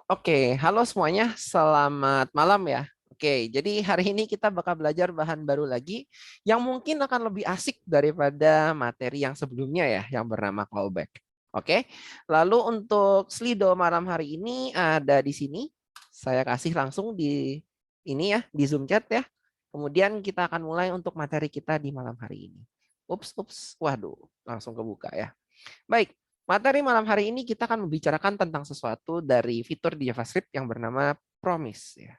Oke, halo semuanya, selamat malam ya. Oke, jadi hari ini kita bakal belajar bahan baru lagi yang mungkin akan lebih asik daripada materi yang sebelumnya ya, yang bernama callback. Oke, lalu untuk Slido malam hari ini ada di sini. Saya kasih langsung di ini ya, di Zoom chat ya. Kemudian kita akan mulai untuk materi kita di malam hari ini. Ups, waduh, langsung kebuka ya. Baik, materi malam hari ini kita akan membicarakan tentang sesuatu dari fitur di JavaScript yang bernama promise ya.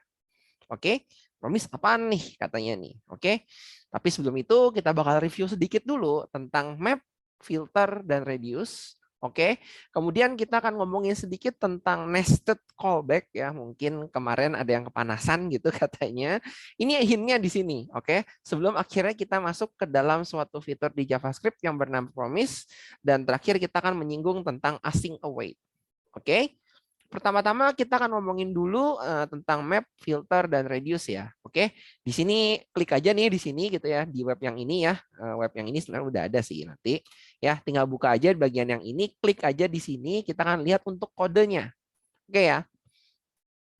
Oke, promise apa nih katanya nih. Oke. Tapi sebelum itu kita bakal review sedikit dulu tentang map, filter dan radius. Oke. Kemudian kita akan ngomongin sedikit tentang nested callback ya. Mungkin kemarin ada yang kepanasan gitu katanya. Ini hintnya di sini, oke. Sebelum akhirnya kita masuk ke dalam suatu fitur di JavaScript yang bernama promise dan terakhir kita akan menyinggung tentang async await. Oke. Pertama-tama kita akan ngomongin dulu tentang map, filter, dan radius ya. Oke, di sini klik aja nih di sini gitu ya, di web yang ini ya. Web yang ini sebenarnya udah ada sih nanti. Ya, tinggal buka aja di bagian yang ini, klik aja di sini, kita akan lihat untuk kodenya. Oke ya,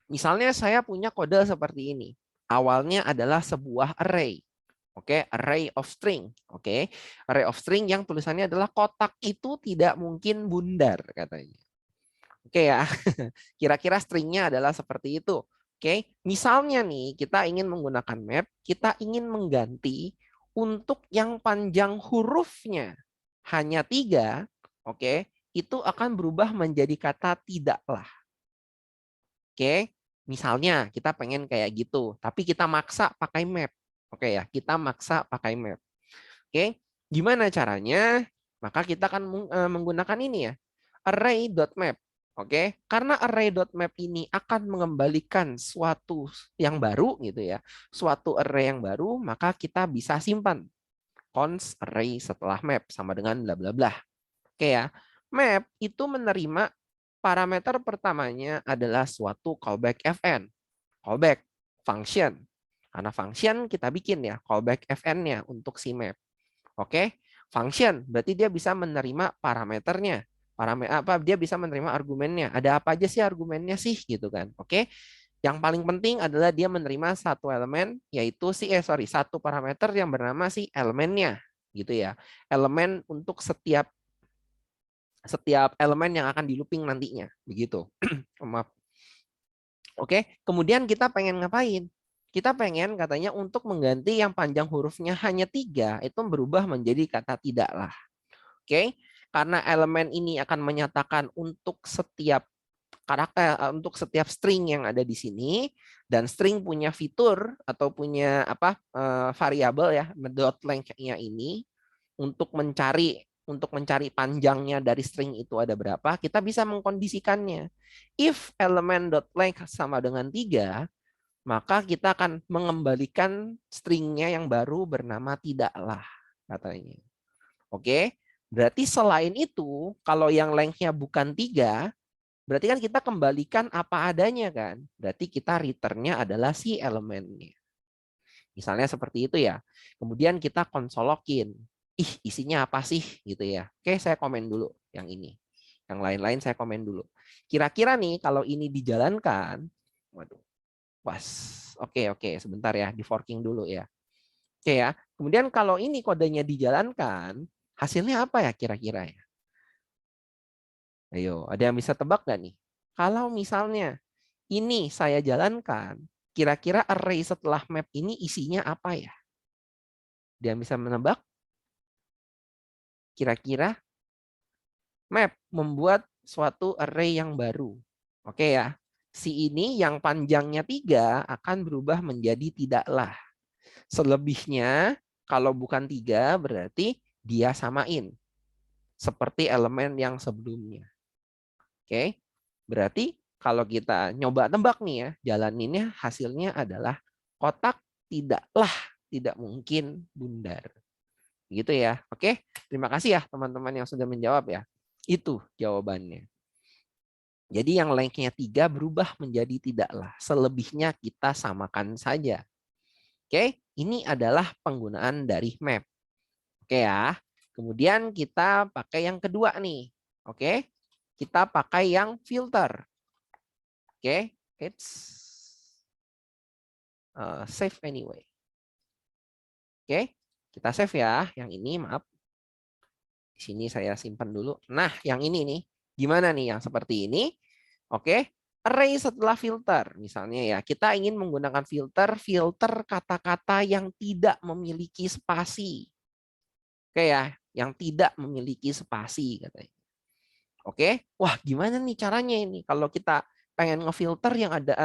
misalnya saya punya kode seperti ini. Awalnya adalah sebuah array. Oke, array of string. Oke, array of string yang tulisannya adalah kotak itu tidak mungkin bundar katanya. Oke ya, kira-kira stringnya adalah seperti itu. Oke, misalnya nih kita ingin menggunakan map, kita ingin mengganti untuk yang panjang hurufnya hanya 3, oke, itu akan berubah menjadi kata tidaklah. Oke, misalnya kita pengen kayak gitu, tapi kita maksa pakai map. Oke ya, kita maksa pakai map. Oke, gimana caranya? Maka kita akan menggunakan ini ya, array.map. Oke, karena array.map ini akan mengembalikan suatu yang baru gitu ya, suatu array yang baru, maka kita bisa simpan const array setelah map sama dengan bla bla bla. Oke ya, map itu menerima parameter pertamanya adalah suatu callback fn, callback function. Karena function kita bikin ya callback fn-nya untuk si map. Oke, function berarti dia bisa menerima parameternya. Parameter apa? Dia bisa menerima argumennya. Ada apa aja sih argumennya sih gitu kan? Oke. Yang paling penting adalah dia menerima satu elemen yaitu satu parameter yang bernama si elemennya gitu ya. Elemen untuk setiap elemen yang akan di looping nantinya begitu. Maaf. Oke, kemudian kita pengen ngapain? Kita pengen katanya untuk mengganti yang panjang hurufnya hanya 3 itu berubah menjadi kata tidaklah. Oke, karena elemen ini akan menyatakan untuk setiap karakter, untuk setiap string yang ada di sini, dan string punya fitur atau punya variabel ya dot length-nya ini untuk mencari panjangnya dari string itu ada berapa, kita bisa mengkondisikannya. If element dot length sama dengan 3, maka kita akan mengembalikan stringnya yang baru bernama tidaklah katanya. Oke, berarti selain itu, kalau yang length-nya bukan 3, berarti kan kita kembalikan apa adanya kan. Berarti kita return-nya adalah si elemennya. Misalnya seperti itu ya. Kemudian kita konsolokin. Ih, isinya apa sih gitu ya. Oke, saya komen dulu yang ini. Yang lain-lain saya komen dulu. Kira-kira nih kalau ini dijalankan, waduh, was. Oke, sebentar ya, di forking dulu ya. Oke ya. Kemudian kalau ini kodenya dijalankan, hasilnya apa ya kira-kira ya? Ayo, ada yang bisa tebak nggak nih? Kalau misalnya ini saya jalankan, kira-kira array setelah map ini isinya apa ya? Dia bisa menebak? Kira-kira map membuat suatu array yang baru. Oke ya. Si ini yang panjangnya 3 akan berubah menjadi tidaklah. Selebihnya kalau bukan 3 berarti dia samain. Seperti elemen yang sebelumnya. Oke. Berarti kalau kita nyoba tebak nih ya, jalaninnya hasilnya adalah kotak tidak mungkin bundar. Gitu ya. Oke, terima kasih ya teman-teman yang sudah menjawab ya. Itu jawabannya. Jadi yang length-nya 3 berubah menjadi tidaklah. Selebihnya kita samakan saja. Oke, ini adalah penggunaan dari map. Oke ya. Kemudian kita pakai yang kedua nih. Oke. kita pakai yang filter. Oke, it's save anyway. Oke, kita save ya. Yang ini maaf. Di sini saya simpan dulu. Nah, yang ini nih. Gimana nih yang seperti ini? Oke, array setelah filter. Misalnya ya, kita ingin menggunakan filter kata-kata yang tidak memiliki spasi. Oke ya, yang tidak memiliki spasi katanya. Oke, wah gimana nih caranya ini kalau kita pengen ngefilter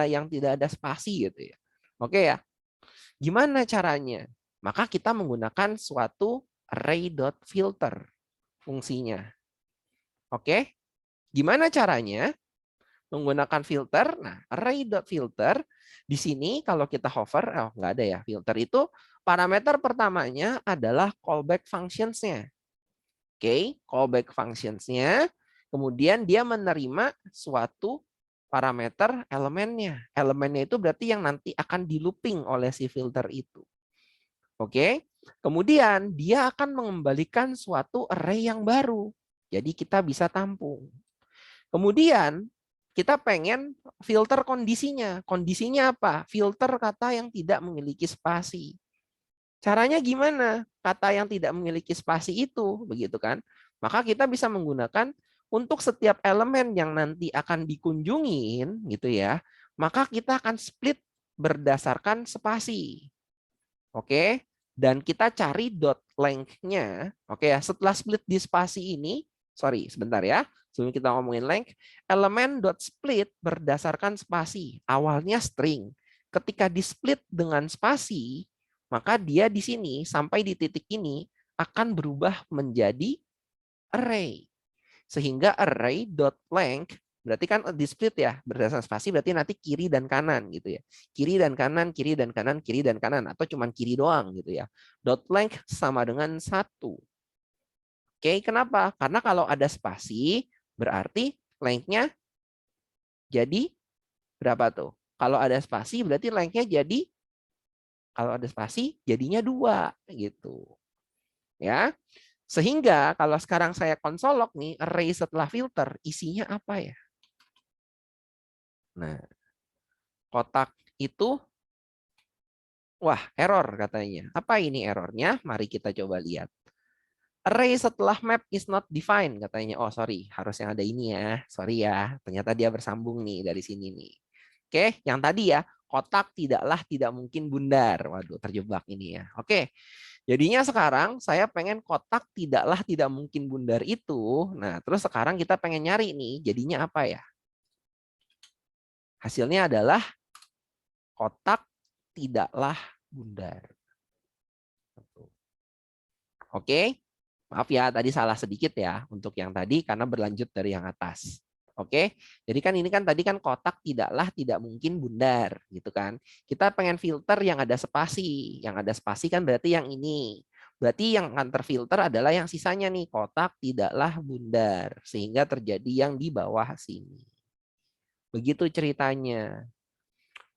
yang tidak ada spasi gitu ya. Oke ya, gimana caranya? Maka kita menggunakan suatu array.filter fungsinya. Oke, gimana caranya? Menggunakan filter. Nah, array.filter di sini kalau kita hover, nggak ada ya filter itu, parameter pertamanya adalah callback functions-nya. Oke, callback functions-nya. Kemudian dia menerima suatu parameter elemennya. Elemennya itu berarti yang nanti akan di looping oleh si filter itu. Oke, kemudian dia akan mengembalikan suatu array yang baru. Jadi kita bisa tampung. Kemudian kita pengen filter kondisinya. Kondisinya apa? Filter kata yang tidak memiliki spasi. Caranya gimana? Kata yang tidak memiliki spasi itu, begitu kan? Maka kita bisa menggunakan untuk setiap elemen yang nanti akan dikunjungin, gitu ya. Maka kita akan split berdasarkan spasi. Oke? Dan kita cari dot length-nya. Oke ya, setelah split di spasi ini, sorry, sebentar ya. Sebelum kita ngomongin length, elemen dot split berdasarkan spasi. Awalnya string. Ketika di split dengan spasi, maka dia di sini sampai di titik ini akan berubah menjadi array. Sehingga array dot length berarti kan di split ya, berdasarkan spasi berarti nanti kiri dan kanan gitu ya. Kiri dan kanan, kiri dan kanan, kiri dan kanan atau cuman kiri doang gitu ya. Dot length sama dengan 1. Oke, kenapa? Karena kalau ada spasi berarti length-nya jadi berapa tuh? Kalau ada spasi berarti length-nya jadi, kalau ada spasi jadinya 2 gitu. Ya. Sehingga kalau sekarang saya konsolok nih array setelah filter isinya apa ya? Nah, kotak itu wah, error katanya. Apa ini errornya? Mari kita coba lihat. Array setelah map is not defined katanya. Oh, sorry, harus yang ada ini ya. Sorry ya, ternyata dia bersambung nih dari sini nih. Oke, yang tadi ya, kotak tidaklah tidak mungkin bundar. Waduh, terjebak ini ya. Oke. Jadinya sekarang saya pengen kotak tidaklah tidak mungkin bundar itu. Nah, terus sekarang kita pengen nyari nih, jadinya apa ya? Hasilnya adalah kotak tidaklah bundar. Oke. Maaf ya, tadi salah sedikit ya untuk yang tadi karena berlanjut dari yang atas. Oke, jadi kan ini kan tadi kan kotak tidaklah tidak mungkin bundar gitu kan. Kita pengen filter yang ada spasi. Yang ada spasi kan berarti yang ini. Berarti yang akan terfilter adalah yang sisanya nih, kotak tidaklah bundar. Sehingga terjadi yang di bawah sini. Begitu ceritanya.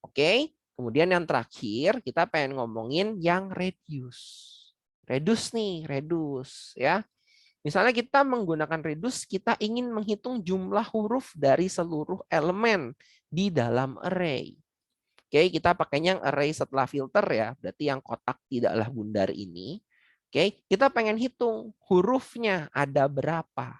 Oke, kemudian yang terakhir kita pengen ngomongin yang reduce. Reduce nih, reduce ya. Misalnya kita menggunakan reduce, kita ingin menghitung jumlah huruf dari seluruh elemen di dalam array. Oke, kita pakainya yang array setelah filter ya, berarti yang kotak tidaklah bundar ini. Oke, kita pengen hitung hurufnya ada berapa.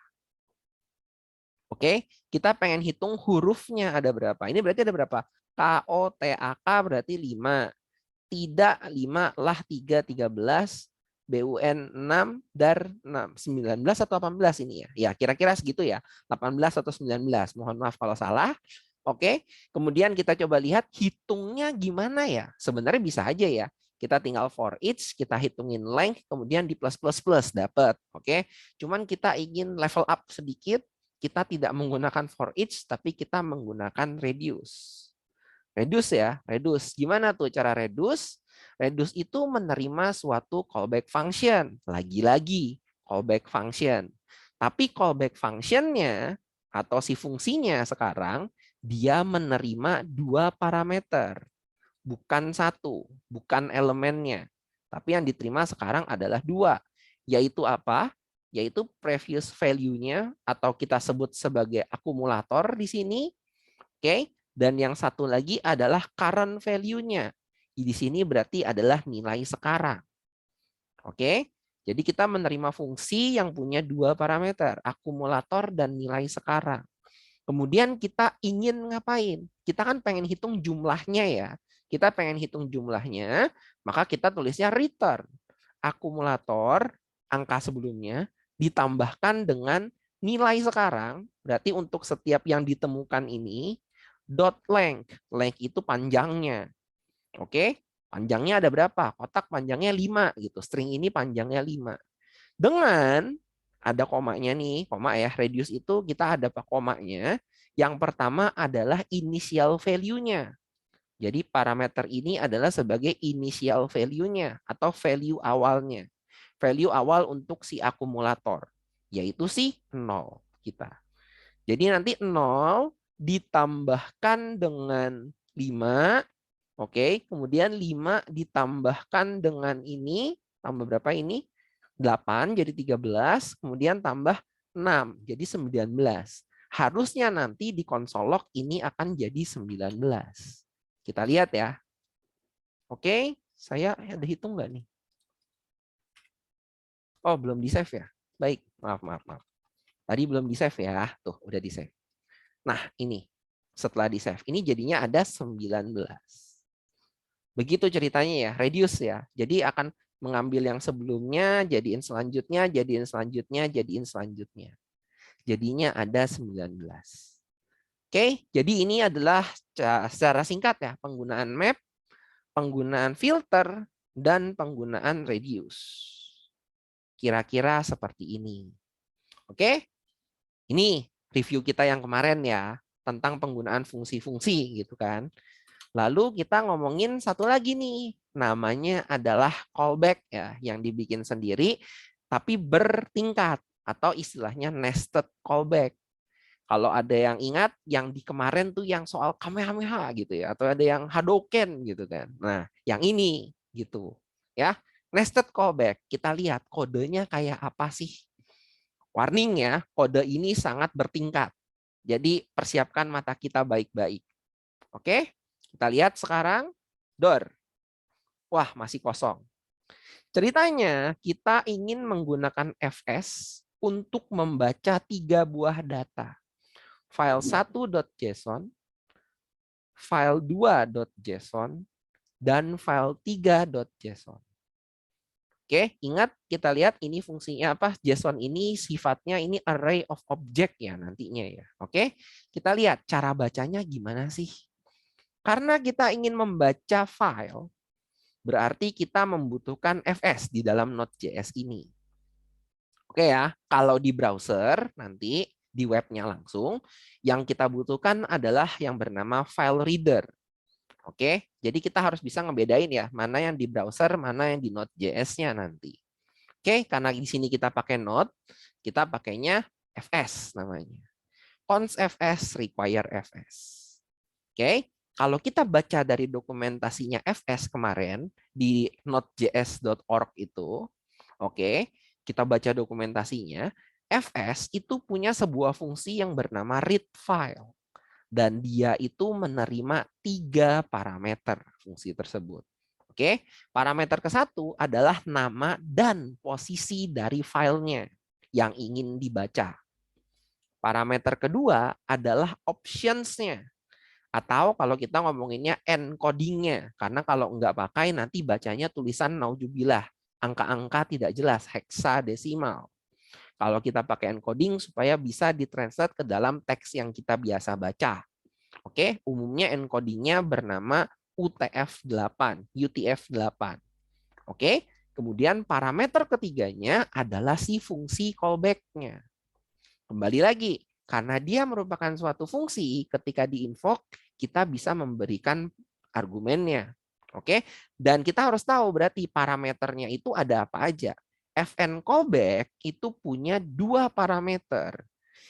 Oke, kita pengen hitung hurufnya ada berapa. Ini berarti ada berapa? KOTAK berarti 5. Tidak 5 lah 3, 13. BUN 6, DAR 6, 19 atau 18 ini ya. Ya, kira-kira segitu ya. 18 atau 19. Mohon maaf kalau salah. Oke. Kemudian kita coba lihat hitungnya gimana ya. Sebenarnya bisa aja ya. Kita tinggal for each, kita hitungin length, kemudian di plus plus plus dapat. Oke. Cuman kita ingin level up sedikit, kita tidak menggunakan for each tapi kita menggunakan reduce. Reduce ya, reduce. Gimana tuh cara reduce? Reduce itu menerima suatu callback function. Lagi-lagi callback function. Tapi callback functionnya atau si fungsinya sekarang dia menerima 2 parameter. Bukan 1, bukan elemennya. Tapi yang diterima sekarang adalah 2. Yaitu apa? yaitu previous value-nya atau kita sebut sebagai akumulator di sini. Oke, dan yang satu lagi adalah current value-nya. Di sini berarti adalah nilai sekarang. Oke, jadi kita menerima fungsi yang punya dua parameter, akumulator dan nilai sekarang. Kemudian kita ingin ngapain? Kita kan pengen hitung jumlahnya ya. Kita pengen hitung jumlahnya, maka kita tulisnya return. Akumulator, angka sebelumnya, ditambahkan dengan nilai sekarang, berarti untuk setiap yang ditemukan ini, dot length. Length itu panjangnya. Oke, panjangnya ada berapa? Kotak panjangnya 5 gitu. String ini panjangnya 5. Dengan ada komanya nih, koma ya, radius itu kita ada komanya. Yang pertama adalah initial value-nya. Jadi parameter ini adalah sebagai initial value-nya atau value awalnya. Value awal untuk si akumulator, yaitu si 0 kita. Jadi nanti 0 ditambahkan dengan 5. Oke, kemudian 5 ditambahkan dengan ini, tambah berapa ini? 8 jadi 13, kemudian tambah 6 jadi 19. Harusnya nanti di konsol log ini akan jadi 19. Kita lihat ya. Oke, saya ada hitung nggak nih? Oh, belum di save ya? Baik, maaf. Tadi belum di save ya. Tuh, udah di save. Nah, ini setelah di save. Ini jadinya ada 19. Begitu ceritanya ya, reduce ya. Jadi akan mengambil yang sebelumnya, jadiin selanjutnya, jadiin selanjutnya, jadiin selanjutnya. Jadinya ada 19. Oke, jadi ini adalah secara singkat ya, penggunaan map, penggunaan filter, dan penggunaan reduce. Kira-kira seperti ini. Oke, ini review kita yang kemarin ya, tentang penggunaan fungsi-fungsi gitu kan. Lalu kita ngomongin satu lagi nih, namanya adalah callback ya, yang dibikin sendiri tapi bertingkat atau istilahnya nested callback. Kalau ada yang ingat yang di kemarin tuh yang soal Kamehameha gitu ya, atau ada yang Hadoken gitu kan. Nah, yang ini gitu ya. Nested callback, kita lihat kodenya kayak apa sih? Warning ya, kode ini sangat bertingkat. Jadi persiapkan mata kita baik-baik. Oke? Kita lihat sekarang, door. Wah, masih kosong. Ceritanya, kita ingin menggunakan fs untuk membaca 3 buah data. File 1.json, file 2.json, dan file 3.json. Oke, ingat kita lihat ini fungsinya apa? JSON ini sifatnya ini array of object ya nantinya ya. Oke, kita lihat cara bacanya gimana sih? Karena kita ingin membaca file, berarti kita membutuhkan fs di dalam Node.js ini. Oke ya, kalau di browser nanti di webnya langsung, yang kita butuhkan adalah yang bernama file reader. Oke, jadi kita harus bisa ngebedain ya, mana yang di browser, mana yang di Node.js-nya nanti. Oke, karena di sini kita pakai Node, kita pakainya fs namanya. Const fs require fs. Oke, kalau kita baca dari dokumentasinya fs kemarin di node.js.org itu, oke, kita baca dokumentasinya, fs itu punya sebuah fungsi yang bernama read file. Dan dia itu menerima 3 parameter fungsi tersebut. Oke, parameter ke-1 adalah nama dan posisi dari filenya yang ingin dibaca. Parameter kedua adalah options-nya. Atau kalau kita ngomonginnya encoding-nya. Karena kalau nggak pakai nanti bacanya tulisan naujubillah. Angka-angka tidak jelas, heksadesimal. Kalau kita pakai encoding supaya bisa ditranslate ke dalam teks yang kita biasa baca. Oke, umumnya encodingnya bernama UTF-8. Oke, kemudian parameter ketiganya adalah si fungsi callback-nya. Kembali lagi, karena dia merupakan suatu fungsi, ketika diinvoke kita bisa memberikan argumennya. Oke, dan kita harus tahu berarti parameternya itu ada apa aja. Fn callback itu punya 2 parameter,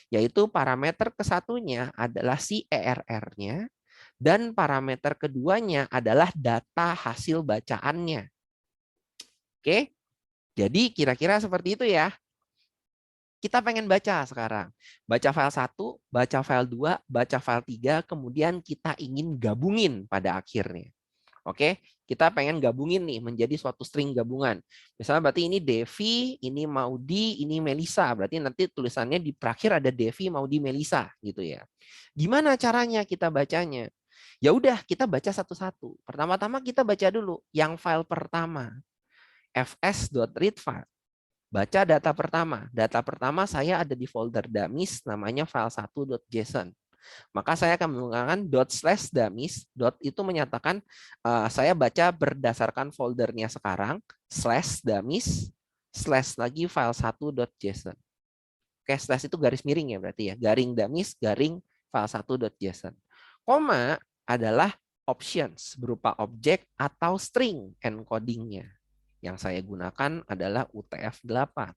yaitu parameter ke-1-nya adalah si ERR-nya, dan parameter keduanya adalah data hasil bacaannya. Oke, jadi kira-kira seperti itu ya. kita pengen baca sekarang. Baca file 1, baca file 2, baca file 3, kemudian kita ingin gabungin pada akhirnya. Oke, kita pengen gabungin nih menjadi suatu string gabungan. Misalnya berarti ini Devi, ini Maudi, ini Melisa. Berarti nanti tulisannya di terakhir ada Devi, Maudi, Melisa gitu ya. Gimana caranya kita bacanya? Ya udah, kita baca satu-satu. Pertama-tama kita baca dulu yang file pertama. fs.readfile. Baca data pertama. Data pertama saya ada di folder dummies namanya file1.json. Maka saya akan menggunakan ./dummies. Itu menyatakan saya baca berdasarkan foldernya sekarang, /dummies, lagi file1.json. Oke, slash itu garis miring ya berarti ya. Garing dummies, garing file1.json. Koma adalah options berupa objek atau string encodingnya. Yang saya gunakan adalah UTF-8.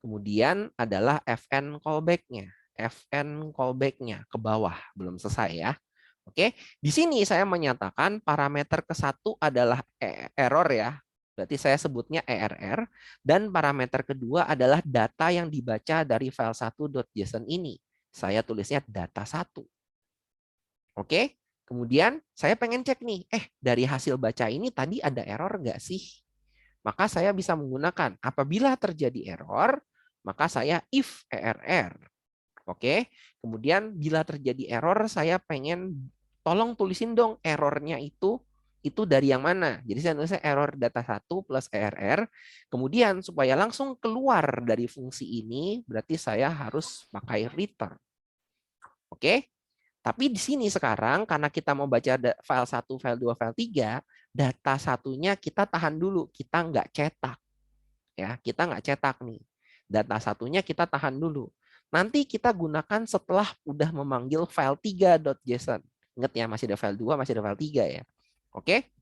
Kemudian adalah fn callback-nya. Fn callback-nya ke bawah, belum selesai ya. Oke, di sini saya menyatakan parameter ke-1 adalah error ya. Berarti saya sebutnya ERR. Dan parameter kedua adalah data yang dibaca dari file 1.json ini. Saya tulisnya data 1. Oke, kemudian saya pengen cek nih, dari hasil baca ini tadi ada error nggak sih? Maka saya bisa menggunakan apabila terjadi error, maka saya if ERR. Oke, kemudian bila terjadi error, saya pengen tolong tulisin dong errornya itu dari yang mana. Jadi saya tulisnya error data 1 plus ERR. Kemudian supaya langsung keluar dari fungsi ini, berarti saya harus pakai return. Oke, tapi di sini sekarang karena kita mau baca file 1, file 2, file 3, data satunya kita tahan dulu, kita nggak cetak. Ya, kita nggak cetak nih. Data satunya kita tahan dulu. Nanti kita gunakan setelah udah memanggil file 3.json. Ingat ya, masih ada file 2, masih ada file 3 ya. Oke?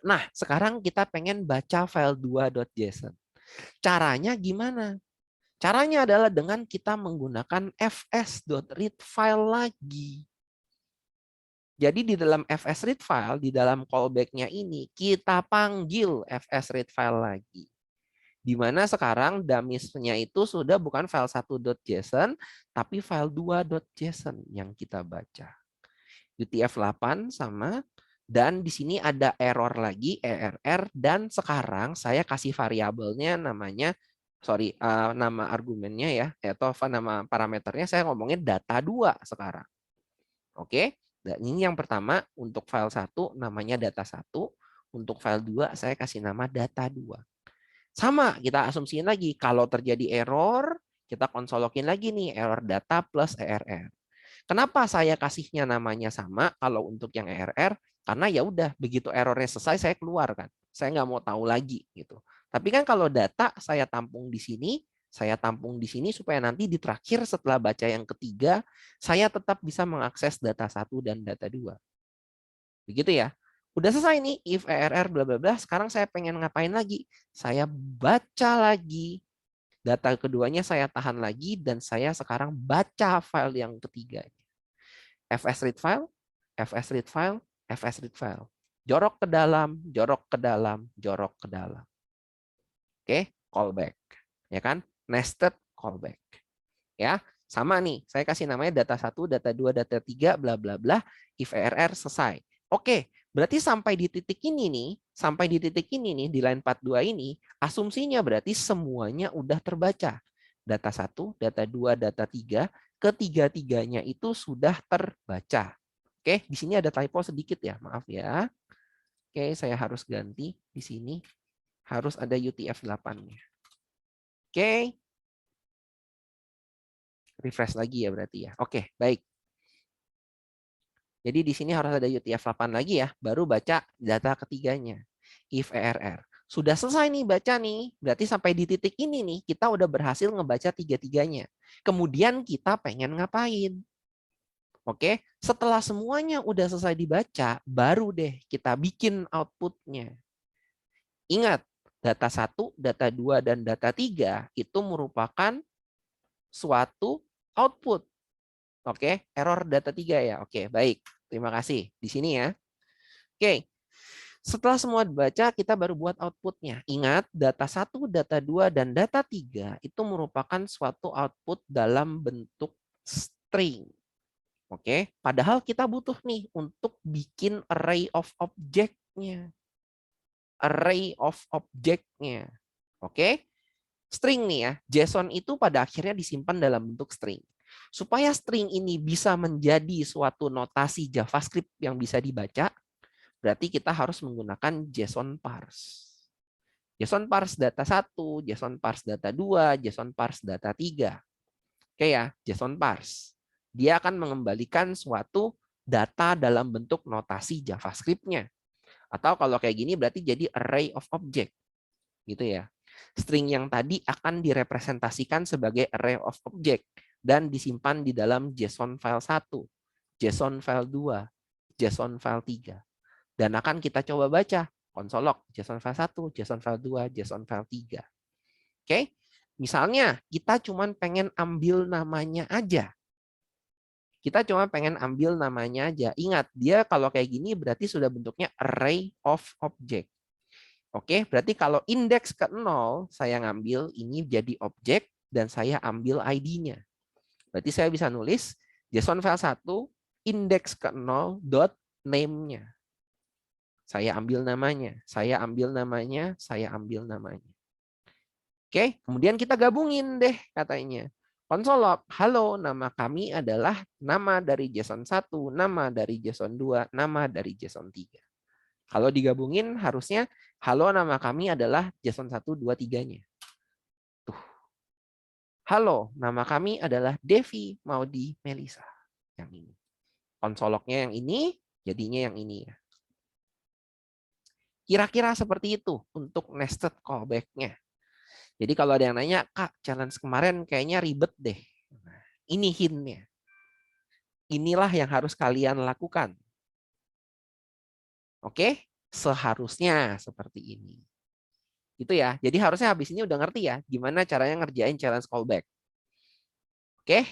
Nah, sekarang kita pengen baca file 2.json. Caranya gimana? Caranya adalah dengan kita menggunakan fs.readfile lagi. Jadi di dalam fs.readfile, di dalam callback-nya ini, kita panggil fs.readfile lagi. Di mana sekarang dummies-nya itu sudah bukan file 1.json, tapi file 2.json yang kita baca. UTF-8 sama, dan di sini ada error lagi, ERR, dan sekarang saya kasih variabelnya namanya, nama argumennya ya, atau nama parameternya saya ngomongin data 2 sekarang. Oke, dan ini yang pertama untuk file 1 namanya data 1, untuk file 2 saya kasih nama data 2. Sama, kita asumsiin lagi. Kalau terjadi error, kita konsolokin lagi nih, error data plus ERR. Kenapa saya kasihnya namanya sama kalau untuk yang ERR? Karena ya udah, begitu errornya selesai, saya keluar kan. Saya nggak mau tahu lagi gitu. Tapi kan kalau data saya tampung di sini supaya nanti di terakhir setelah baca yang ketiga, saya tetap bisa mengakses data 1 dan data 2. Begitu ya. Udah selesai nih if ERR bla bla bla. Sekarang saya pengen ngapain lagi? Saya baca lagi. Data keduanya saya tahan lagi dan saya sekarang baca file yang ketiga. fs.read file, fs.read file, fs.read file. Jorok ke dalam, jorok ke dalam, jorok ke dalam. Oke, callback. Ya kan? Nested callback. Ya, sama nih. Saya kasih namanya data 1, data 2, data 3 bla bla bla if ERR selesai. Oke, berarti sampai di titik ini nih, di line 42 ini, asumsinya berarti semuanya udah terbaca. Data 1, data 2, data 3, ketiga-tiganya itu sudah terbaca. Oke, di sini ada typo sedikit ya, maaf ya. Oke, saya harus ganti di sini. Harus ada UTF-8-nya. Oke. Refresh lagi ya berarti ya. Oke, baik. Jadi di sini harus ada UTF-8 lagi ya, baru baca data ketiganya. If ERR. Sudah selesai nih baca nih, berarti sampai di titik ini nih, kita udah berhasil ngebaca tiga-tiganya. Kemudian kita pengen ngapain? Oke, setelah semuanya udah selesai dibaca, baru deh kita bikin outputnya. Ingat, data 1, data 2, dan data 3 itu merupakan suatu output. Oke, error data 3 ya. Oke, baik. Terima kasih. Di sini ya. Oke. Setelah semua dibaca, kita baru buat outputnya. Ingat, data 1, data 2, dan data 3 itu merupakan suatu output dalam bentuk string. Oke, padahal kita butuh nih untuk bikin array of object-nya. Array of object-nya. Oke, string nih ya. JSON itu pada akhirnya disimpan dalam bentuk string. Supaya string ini bisa menjadi suatu notasi JavaScript yang bisa dibaca, berarti kita harus menggunakan JSON parse. JSON parse data 1, JSON parse data 2, JSON parse data 3. Oke ya, JSON parse. Dia akan mengembalikan suatu data dalam bentuk notasi JavaScript-nya. Atau kalau kayak gini berarti jadi array of object. Gitu ya. String yang tadi akan direpresentasikan sebagai array of object dan disimpan di dalam JSON file 1, JSON file 2, JSON file 3. Dan akan kita coba baca konsol log JSON file 1, JSON file 2, JSON file 3. Oke, misalnya kita cuma pengen ambil namanya aja. Kita cuma pengen ambil namanya aja. Ingat, dia kalau kayak gini berarti sudah bentuknya array of object. Oke, berarti kalau indeks ke 0, saya ngambil ini jadi objek dan saya ambil ID-nya. Berarti saya bisa nulis JSON file 1, indeks ke 0 dot name-nya. Saya ambil namanya, saya ambil namanya, saya ambil namanya. Oke, kemudian kita gabungin deh katanya. Konsol log, halo, nama kami adalah nama dari JSON 1, nama dari JSON 2, nama dari JSON 3. Kalau digabungin harusnya halo, nama kami adalah JSON 1, 2, 3-nya. Tuh. Halo, nama kami adalah Devi Maudi Melisa. Yang ini. Konsol lognya yang ini, jadinya yang ini ya. Kira-kira seperti itu untuk nested callback-nya. Jadi kalau ada yang nanya, Kak, challenge kemarin kayaknya ribet deh. Nah, ini hint-nya. Inilah yang harus kalian lakukan. Oke? Seharusnya seperti ini. Gitu ya. Jadi harusnya habis ini udah ngerti ya gimana caranya ngerjain challenge callback. Oke?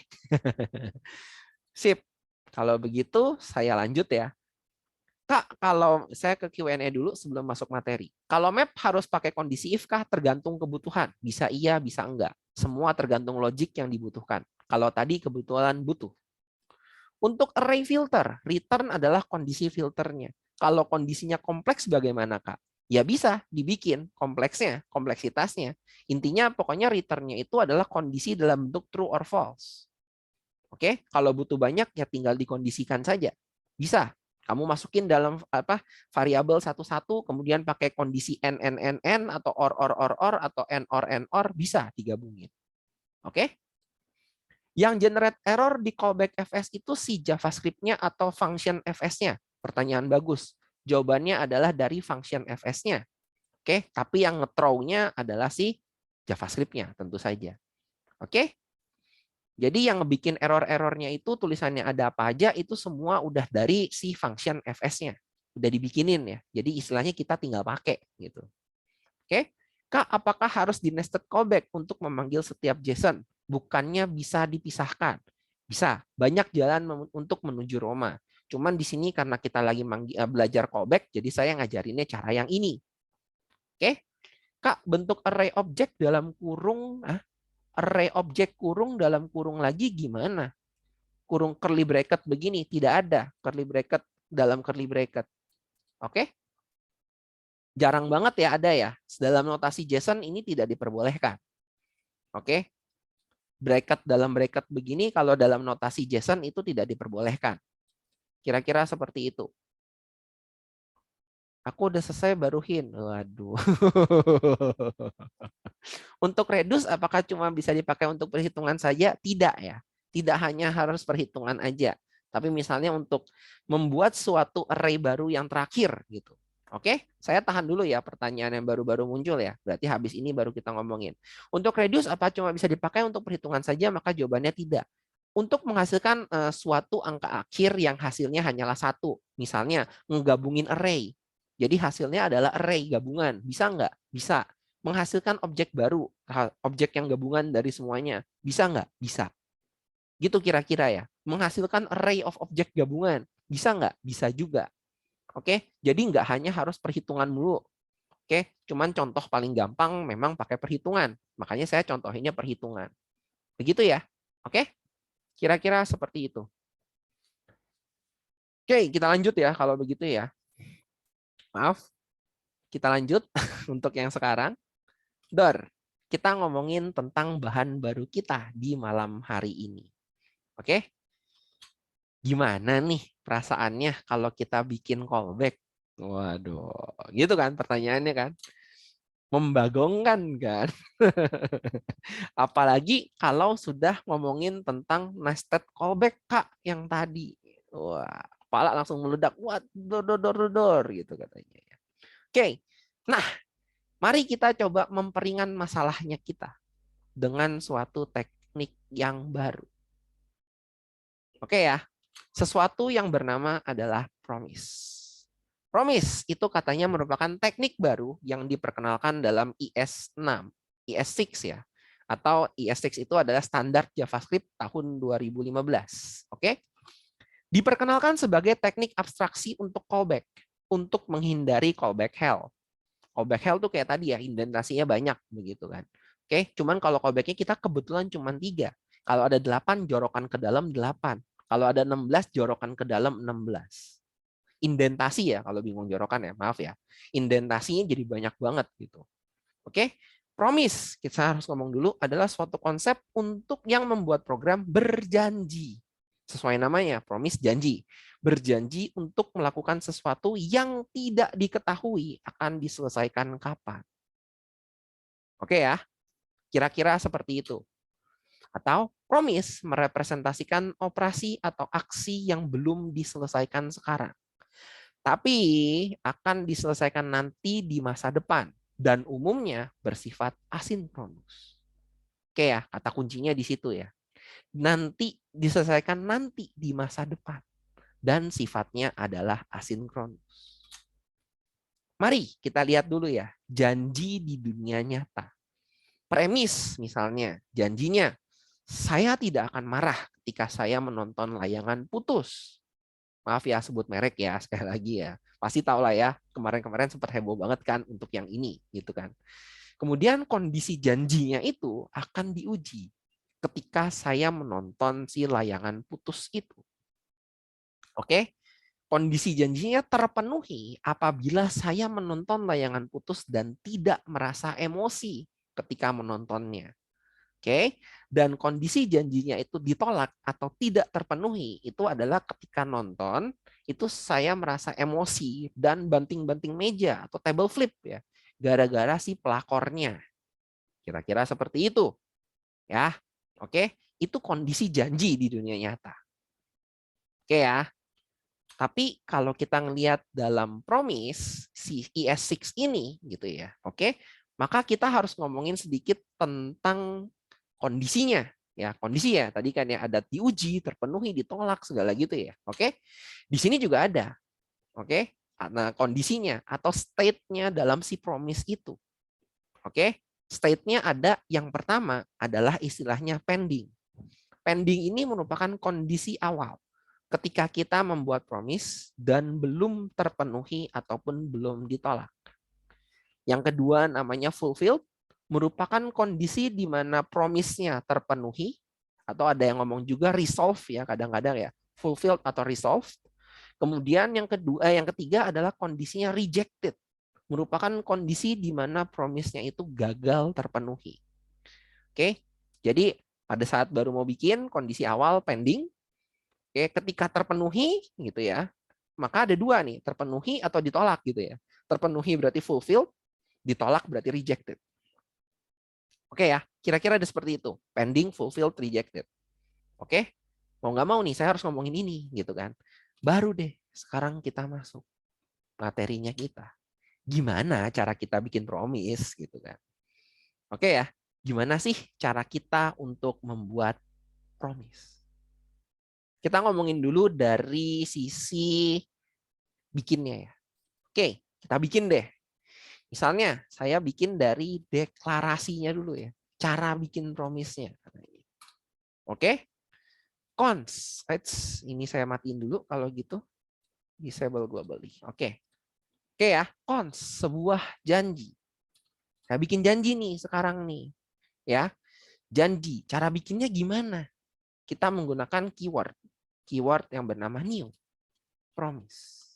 Sip. Kalau begitu saya lanjut ya. Kak, kalau saya ke Q&A dulu sebelum masuk materi. Kalau map harus pakai kondisi if kah? Tergantung kebutuhan. Bisa iya, bisa enggak. Semua tergantung logik yang dibutuhkan. Kalau tadi kebetulan butuh. Untuk array filter, return adalah kondisi filternya. Kalau kondisinya kompleks bagaimana, Kak? Ya bisa dibikin kompleksnya, kompleksitasnya. Intinya pokoknya return-nya itu adalah kondisi dalam bentuk true or false. Oke, kalau butuh banyak ya tinggal dikondisikan saja. Bisa. Kamu masukin dalam variabel satu-satu, kemudian pakai kondisi n atau or atau n or bisa digabungin. Oke? Yang generate error di callback fs itu si JavaScript-nya atau function fs-nya? Pertanyaan bagus. Jawabannya adalah dari function fs-nya. Oke, tapi yang nge-throw-nya adalah si JavaScript-nya tentu saja. Oke? Jadi yang ngebikin error-errornya itu tulisannya ada apa aja itu semua udah dari si function fs-nya. Udah dibikinin ya. Jadi istilahnya kita tinggal pakai gitu. Oke? Kak, apakah harus di nested callback untuk memanggil setiap JSON? Bukannya bisa dipisahkan. Bisa. Banyak jalan untuk menuju Roma. Cuman di sini karena kita lagi belajar callback, jadi saya ngajarinnya cara yang ini. Oke? Kak, bentuk array object dalam kurung array objek kurung dalam kurung lagi gimana? Kurung curly bracket begini, tidak ada curly bracket dalam curly bracket. Oke? Jarang banget ya ada ya. Dalam notasi JSON ini tidak diperbolehkan. Oke? Bracket dalam bracket begini kalau dalam notasi JSON itu tidak diperbolehkan. Kira-kira seperti itu. Aku udah selesai baru hint. Waduh. Untuk reduce apakah cuma bisa dipakai untuk perhitungan saja? Tidak ya. Tidak hanya harus perhitungan aja. Tapi misalnya untuk membuat suatu array baru yang terakhir gitu. Oke, saya tahan dulu ya pertanyaan yang baru-baru muncul ya. Berarti habis ini baru kita ngomongin. Untuk reduce apa cuma bisa dipakai untuk perhitungan saja? Maka jawabannya tidak. Untuk menghasilkan suatu angka akhir yang hasilnya hanyalah satu. Misalnya menggabungin array. Jadi hasilnya adalah array gabungan. Bisa nggak? Bisa. Menghasilkan objek baru, objek yang gabungan dari semuanya. Bisa nggak? Bisa. Gitu kira-kira ya. Menghasilkan array of objek gabungan. Bisa nggak? Bisa juga. Oke, jadi nggak hanya harus perhitungan mulu. Oke, cuman contoh paling gampang memang pakai perhitungan. Makanya saya contohinnya perhitungan. Begitu ya. Oke, kira-kira seperti itu. Oke, kita lanjut ya kalau begitu ya. Maaf, kita lanjut untuk yang sekarang. Dor, kita ngomongin tentang bahan baru kita di malam hari ini. Oke, gimana nih perasaannya kalau kita bikin callback? Waduh, gitu kan pertanyaannya kan? Membagongkan kan? Apalagi kalau sudah ngomongin tentang nested callback Kak yang tadi. Wah, kepala langsung meledak. Wah, dor, dor, dor, dor, dor, gitu katanya. Oke, nah mari kita coba memperingan masalahnya kita dengan suatu teknik yang baru. Oke ya, sesuatu yang bernama adalah promise. Promise itu katanya merupakan teknik baru yang diperkenalkan dalam IS6, IS6 ya. Atau IS6 itu adalah standar JavaScript tahun 2015. Oke? Diperkenalkan sebagai teknik abstraksi untuk callback, untuk menghindari callback hell. Callback hell tuh kayak tadi ya, indentasinya banyak begitu kan. Oke, cuman kalau callback-nya kita kebetulan cuma 3. Kalau ada 8 jorokan ke dalam 8. Kalau ada 16 jorokan ke dalam 16. Indentasi ya kalau bingung jorokan ya, maaf ya. Indentasinya jadi banyak banget gitu. Oke. Promise, kita harus ngomong dulu, adalah suatu konsep untuk yang membuat program berjanji. Sesuai namanya, promise janji. Berjanji untuk melakukan sesuatu yang tidak diketahui akan diselesaikan kapan. Oke ya, kira-kira seperti itu. Atau promise merepresentasikan operasi atau aksi yang belum diselesaikan sekarang, tapi akan diselesaikan nanti di masa depan dan umumnya bersifat asinkronus. Oke ya, kata kuncinya di situ ya. Nanti diselesaikan nanti di masa depan dan sifatnya adalah asinkronus. Mari kita lihat dulu ya, janji di dunia nyata. Premis misalnya, janjinya saya tidak akan marah ketika saya menonton layangan putus. Maaf ya sebut merek ya sekali lagi ya. Pasti tahu lah ya, kemarin-kemarin sempat heboh banget kan untuk yang ini gitu kan. Kemudian kondisi janjinya itu akan diuji ketika saya menonton si layangan putus itu. Oke? Kondisi janjinya terpenuhi apabila saya menonton layangan putus dan tidak merasa emosi ketika menontonnya. Oke, dan kondisi janjinya itu ditolak atau tidak terpenuhi itu adalah ketika nonton itu saya merasa emosi dan banting-banting meja atau table flip ya, gara-gara si pelakornya. Kira-kira seperti itu, ya. Oke, itu kondisi janji di dunia nyata. Oke ya. Tapi kalau kita ngelihat dalam promise si IS6 ini gitu ya, oke, maka kita harus ngomongin sedikit tentang kondisinya ya, kondisi ya tadi kan ya ada diuji, terpenuhi, ditolak segala gitu ya. Oke. Di sini juga ada. Oke. Nah, kondisinya atau state-nya dalam si promise itu. Oke. State-nya ada, yang pertama adalah istilahnya pending. Pending ini merupakan kondisi awal ketika kita membuat promise dan belum terpenuhi ataupun belum ditolak. Yang kedua namanya fulfilled, merupakan kondisi di mana promise-nya terpenuhi, atau ada yang ngomong juga resolve ya kadang-kadang ya, fulfilled atau resolved. Kemudian yang ketiga adalah kondisinya rejected, merupakan kondisi di mana promise-nya itu gagal terpenuhi. Oke, jadi pada saat baru mau bikin kondisi awal pending, oke, ketika terpenuhi gitu ya, maka ada dua nih, terpenuhi atau ditolak gitu ya. Terpenuhi berarti fulfilled, ditolak berarti rejected. Oke ya, kira-kira ada seperti itu. Pending, fulfilled, rejected. Oke, mau nggak mau nih, saya harus ngomongin ini gitu kan. Baru deh, sekarang kita masuk materinya kita. Gimana cara kita bikin promise gitu kan. Oke ya, gimana sih cara kita untuk membuat promise? Kita ngomongin dulu dari sisi bikinnya ya. Oke, kita bikin deh. Misalnya, saya bikin dari deklarasinya dulu ya. Cara bikin promise-nya. Oke, cons. Ini saya matiin dulu kalau gitu. Disable globally. Oke. Oke ya, cons, sebuah janji. Saya bikin janji nih sekarang nih. Ya, janji. Cara bikinnya gimana? Kita menggunakan keyword. Keyword yang bernama new. Promise.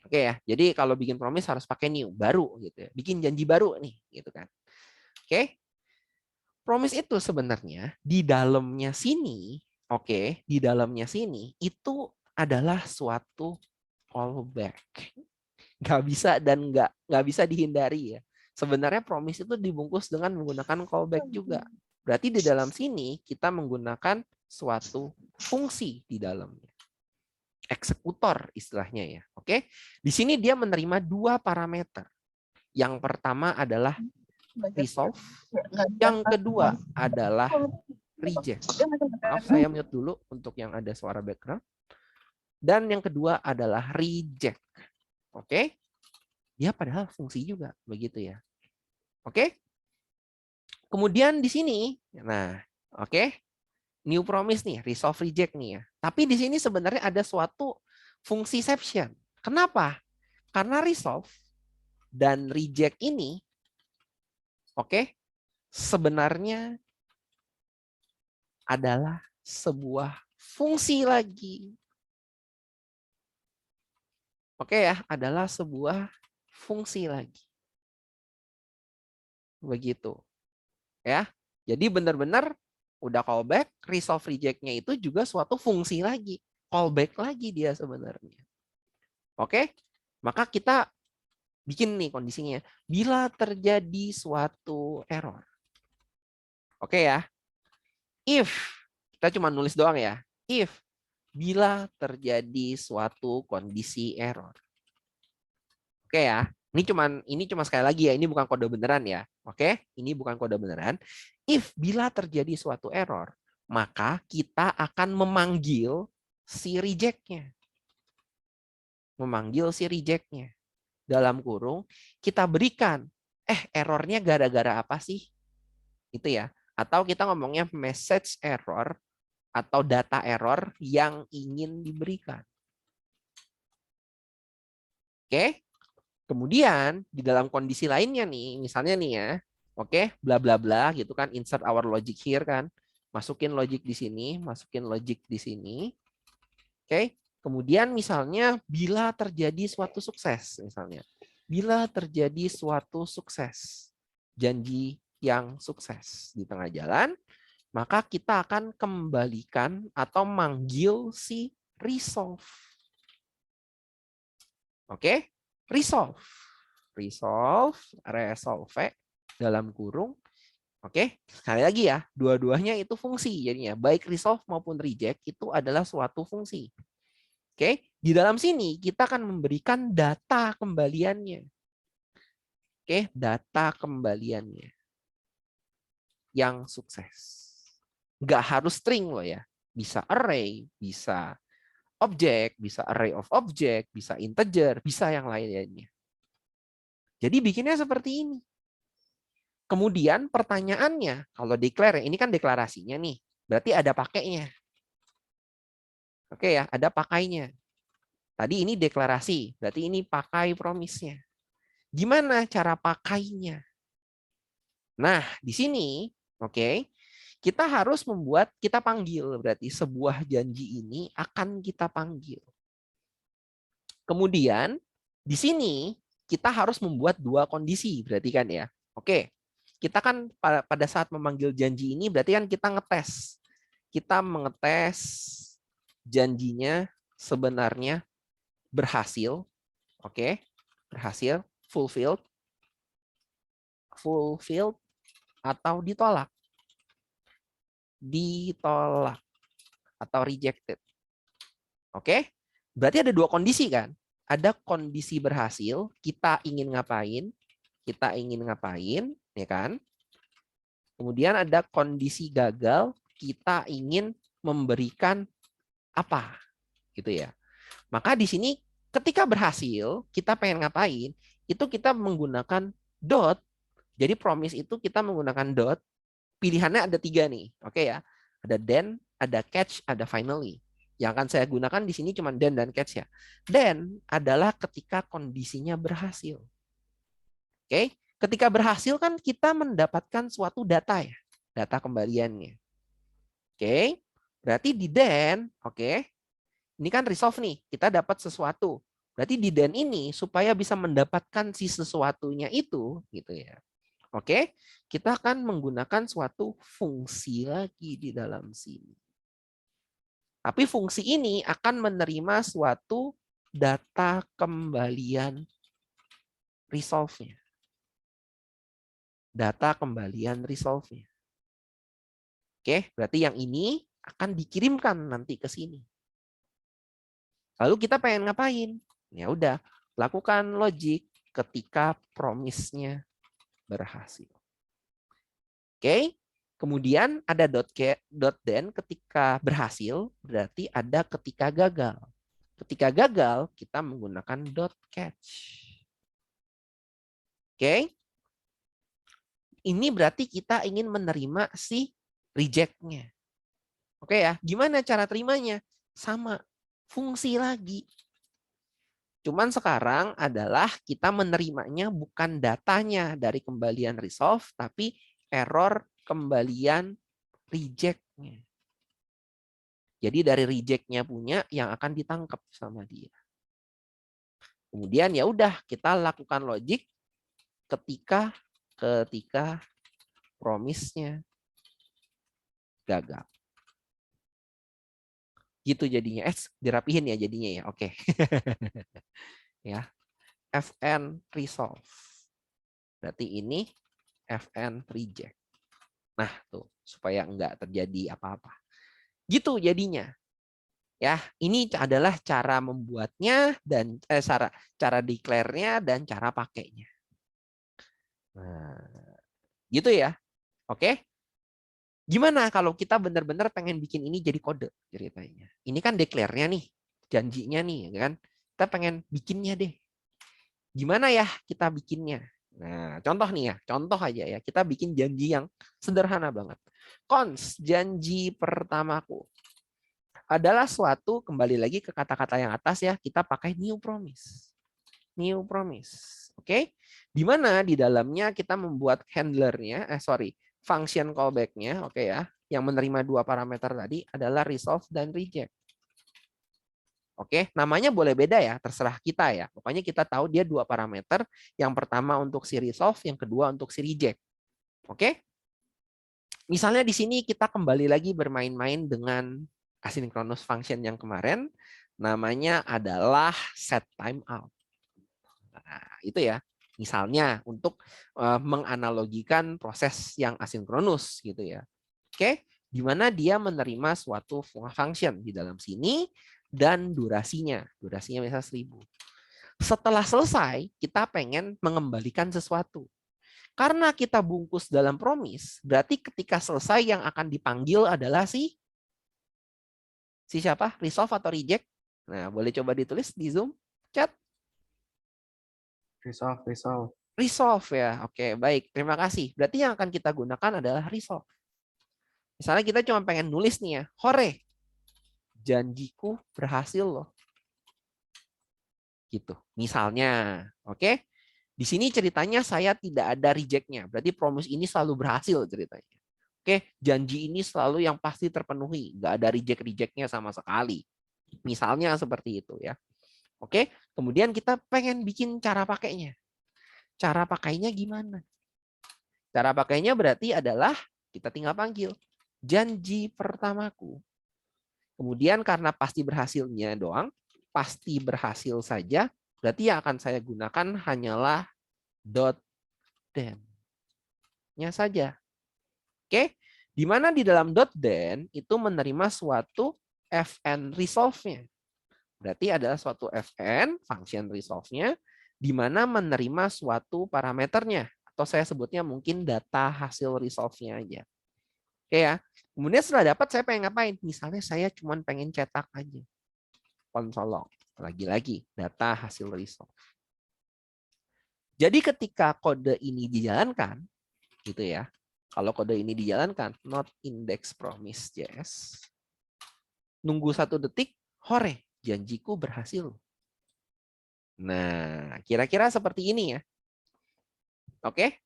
Oke ya, jadi kalau bikin promise harus pakai new, baru gitu ya. Bikin janji baru nih, gitu kan. Oke. Promise itu sebenarnya di dalamnya sini, oke, di dalamnya sini itu adalah suatu callback. Nggak bisa dan nggak bisa dihindari ya. Sebenarnya promise itu dibungkus dengan menggunakan callback juga. Berarti di dalam sini kita menggunakan suatu fungsi di dalamnya. Eksekutor istilahnya ya. Oke. Di sini dia menerima dua parameter. Yang pertama adalah resolve, yang kedua adalah reject. Maaf, saya mute dulu untuk yang ada suara background. Dan yang kedua adalah reject. Oke. Dia padahal fungsi juga, begitu ya. Oke. Kemudian di sini, nah, oke. New promise nih, resolve reject nih ya. Tapi di sini sebenarnya ada suatu fungsiception. Kenapa? Karena resolve dan reject ini, oke, sebenarnya adalah sebuah fungsi lagi. Oke ya, adalah sebuah fungsi lagi. Begitu. Ya. Jadi benar-benar udah callback, resolve reject-nya itu juga suatu fungsi lagi. Callback lagi dia sebenarnya. Oke? Maka kita bikin nih kondisinya. Bila terjadi suatu error. Oke ya. If, kita cuma nulis doang ya. If, bila terjadi suatu kondisi error. Oke ya. Ini cuma sekali lagi ya, ini bukan kode beneran ya. Oke? Ini bukan kode beneran. If bila terjadi suatu error, maka kita akan memanggil si reject-nya. Memanggil si reject-nya. Dalam kurung, kita berikan, errornya gara-gara apa sih? Itu ya. Atau kita ngomongnya message error atau data error yang ingin diberikan. Oke? Kemudian di dalam kondisi lainnya nih, misalnya nih ya, oke, bla bla bla gitu kan, insert our logic here kan, masukin logic di sini, masukin logic di sini, oke. Kemudian misalnya bila terjadi suatu sukses, misalnya, bila terjadi suatu sukses, janji yang sukses di tengah jalan, maka kita akan kembalikan atau manggil si resolve, oke. Resolve dalam kurung. Oke, sekali lagi ya, dua-duanya itu fungsi jadinya. Baik resolve maupun reject itu adalah suatu fungsi. Oke, di dalam sini kita akan memberikan data kembaliannya. Oke, data kembaliannya yang sukses. Nggak harus string loh ya. Bisa array, bisa object, bisa array of object, bisa integer, bisa yang lainnya. Jadi bikinnya seperti ini. Kemudian pertanyaannya, kalau declare, ini kan deklarasinya nih, berarti ada pakainya. Oke ya, ada pakainya. Tadi ini deklarasi, berarti ini pakai promise-nya. Gimana cara pakainya? Nah, di sini, oke, kita harus membuat, kita panggil, berarti sebuah janji ini akan kita panggil. Kemudian, di sini kita harus membuat dua kondisi, berarti kan ya. Oke, kita kan pada saat memanggil janji ini berarti kan kita ngetes. Kita mengetes janjinya sebenarnya berhasil. Oke, berhasil, fulfilled atau ditolak. Ditolak atau rejected. Oke, berarti ada dua kondisi kan? Ada kondisi berhasil, kita ingin ngapain? Kita ingin ngapain, ya kan? Kemudian ada kondisi gagal, kita ingin memberikan apa, gitu ya. Maka di sini ketika berhasil, kita pengen ngapain? Itu kita menggunakan dot. Jadi promise itu kita menggunakan dot. Pilihannya ada 3 nih, oke ya. Ada then, ada catch, ada finally. Yang akan saya gunakan di sini cuma then dan catch ya. Then adalah ketika kondisinya berhasil. Oke, ketika berhasil kan kita mendapatkan suatu data ya, data kembaliannya. Oke, berarti di then, oke, ini kan resolve nih, kita dapat sesuatu. Berarti di then ini supaya bisa mendapatkan si sesuatunya itu, gitu ya. Oke, kita akan menggunakan suatu fungsi lagi di dalam sini. Tapi fungsi ini akan menerima suatu data kembalian resolve-nya. Data kembalian resolve-nya. Oke, berarti yang ini akan dikirimkan nanti ke sini. Lalu kita pengen ngapain? Ya udah, lakukan logic ketika promise-nya berhasil. Oke, kemudian ada .then ketika berhasil, berarti ada ketika gagal. Ketika gagal, kita menggunakan .catch. Oke, ini berarti kita ingin menerima si reject-nya. Oke ya, gimana cara terimanya? Sama, fungsi lagi. Cuman sekarang adalah kita menerimanya bukan datanya dari kembalian resolve, tapi error kembalian reject-nya. Jadi dari reject-nya punya yang akan ditangkap sama dia. Kemudian ya udah kita lakukan logic ketika promise-nya gagal. Gitu jadinya. Dirapihin ya jadinya ya. Oke. Ya. Fn resolve. Berarti ini Fn reject. Nah, tuh supaya enggak terjadi apa-apa. Gitu jadinya. Ya, ini adalah cara membuatnya dan cara declare-nya dan cara pakainya. Nah, gitu ya. Oke. Gimana kalau kita benar-benar pengen bikin ini jadi kode ceritanya. Ini kan declare-nya nih, janjinya nih, kan? Kita pengen bikinnya deh. Gimana ya kita bikinnya? Nah, contoh nih ya, contoh aja ya. Kita bikin janji yang sederhana banget. Cons, janji pertamaku adalah suatu, kembali lagi ke kata-kata yang atas ya, kita pakai new promise. New promise. Oke? Di mana di dalamnya kita membuat handlernya, function callback-nya, oke ya, yang menerima dua parameter tadi adalah resolve dan reject. Oke, namanya boleh beda ya, terserah kita ya. Pokoknya kita tahu dia dua parameter, yang pertama untuk si resolve, yang kedua untuk si reject. Oke? Misalnya di sini kita kembali lagi bermain-main dengan asynchronous function yang kemarin, namanya adalah set timeout. Nah, itu ya. Misalnya untuk menganalogikan proses yang asinkronus gitu ya. Oke, di mana dia menerima suatu function di dalam sini dan durasinya. Durasinya misalnya 1000. Setelah selesai, kita pengen mengembalikan sesuatu. Karena kita bungkus dalam promise, berarti ketika selesai yang akan dipanggil adalah si siapa? Resolve atau reject? Nah, boleh coba ditulis di Zoom chat. Resolve. Resolve ya. Oke, baik. Terima kasih. Berarti yang akan kita gunakan adalah resolve. Misalnya kita cuma pengen nulis nih ya, hore, janjiku berhasil loh. Gitu. Misalnya, oke. Di sini ceritanya saya tidak ada reject-nya. Berarti promise ini selalu berhasil ceritanya. Oke, janji ini selalu yang pasti terpenuhi. Nggak ada reject-reject-nya sama sekali. Misalnya seperti itu ya. Oke, kemudian kita pengen bikin cara pakainya. Cara pakainya gimana? Cara pakainya berarti adalah kita tinggal panggil janji pertamaku. Kemudian karena pasti berhasilnya doang, pasti berhasil saja, berarti yang akan saya gunakan hanyalah .then-nya saja. Oke, di mana di dalam .then itu menerima suatu fn resolve-nya. Berarti adalah suatu fn, function resolve-nya, di mana menerima suatu parameternya. Atau saya sebutnya mungkin data hasil resolve-nya aja. Oke ya. Kemudian setelah dapat saya pengen ngapain? Misalnya saya cuma pengen cetak aja. Console log. Lagi-lagi data hasil resolve. Jadi ketika kode ini dijalankan, gitu ya. Kalau kode ini dijalankan, not index promise JS. nunggu 1 detik, hore, janjiku berhasil. Nah, kira-kira seperti ini ya. Oke?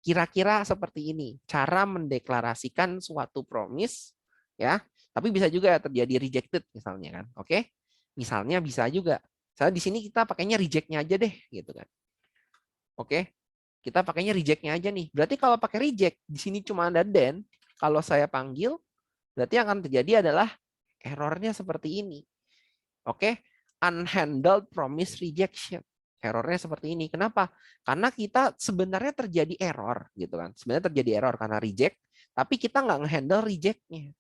Kira-kira seperti ini cara mendeklarasikan suatu promise ya, tapi bisa juga terjadi rejected misalnya kan. Oke? Misalnya bisa juga. Misalnya di sini kita pakainya reject-nya aja deh gitu kan. Oke? Kita pakainya reject-nya aja nih. Berarti kalau pakai reject di sini cuma ada then, kalau saya panggil berarti yang akan terjadi adalah errornya seperti ini. Oke? Unhandled promise rejection. Errornya seperti ini. Kenapa? Karena kita sebenarnya terjadi error gitu kan. Sebenarnya terjadi error karena reject, tapi kita nggak ngehandle reject-nya.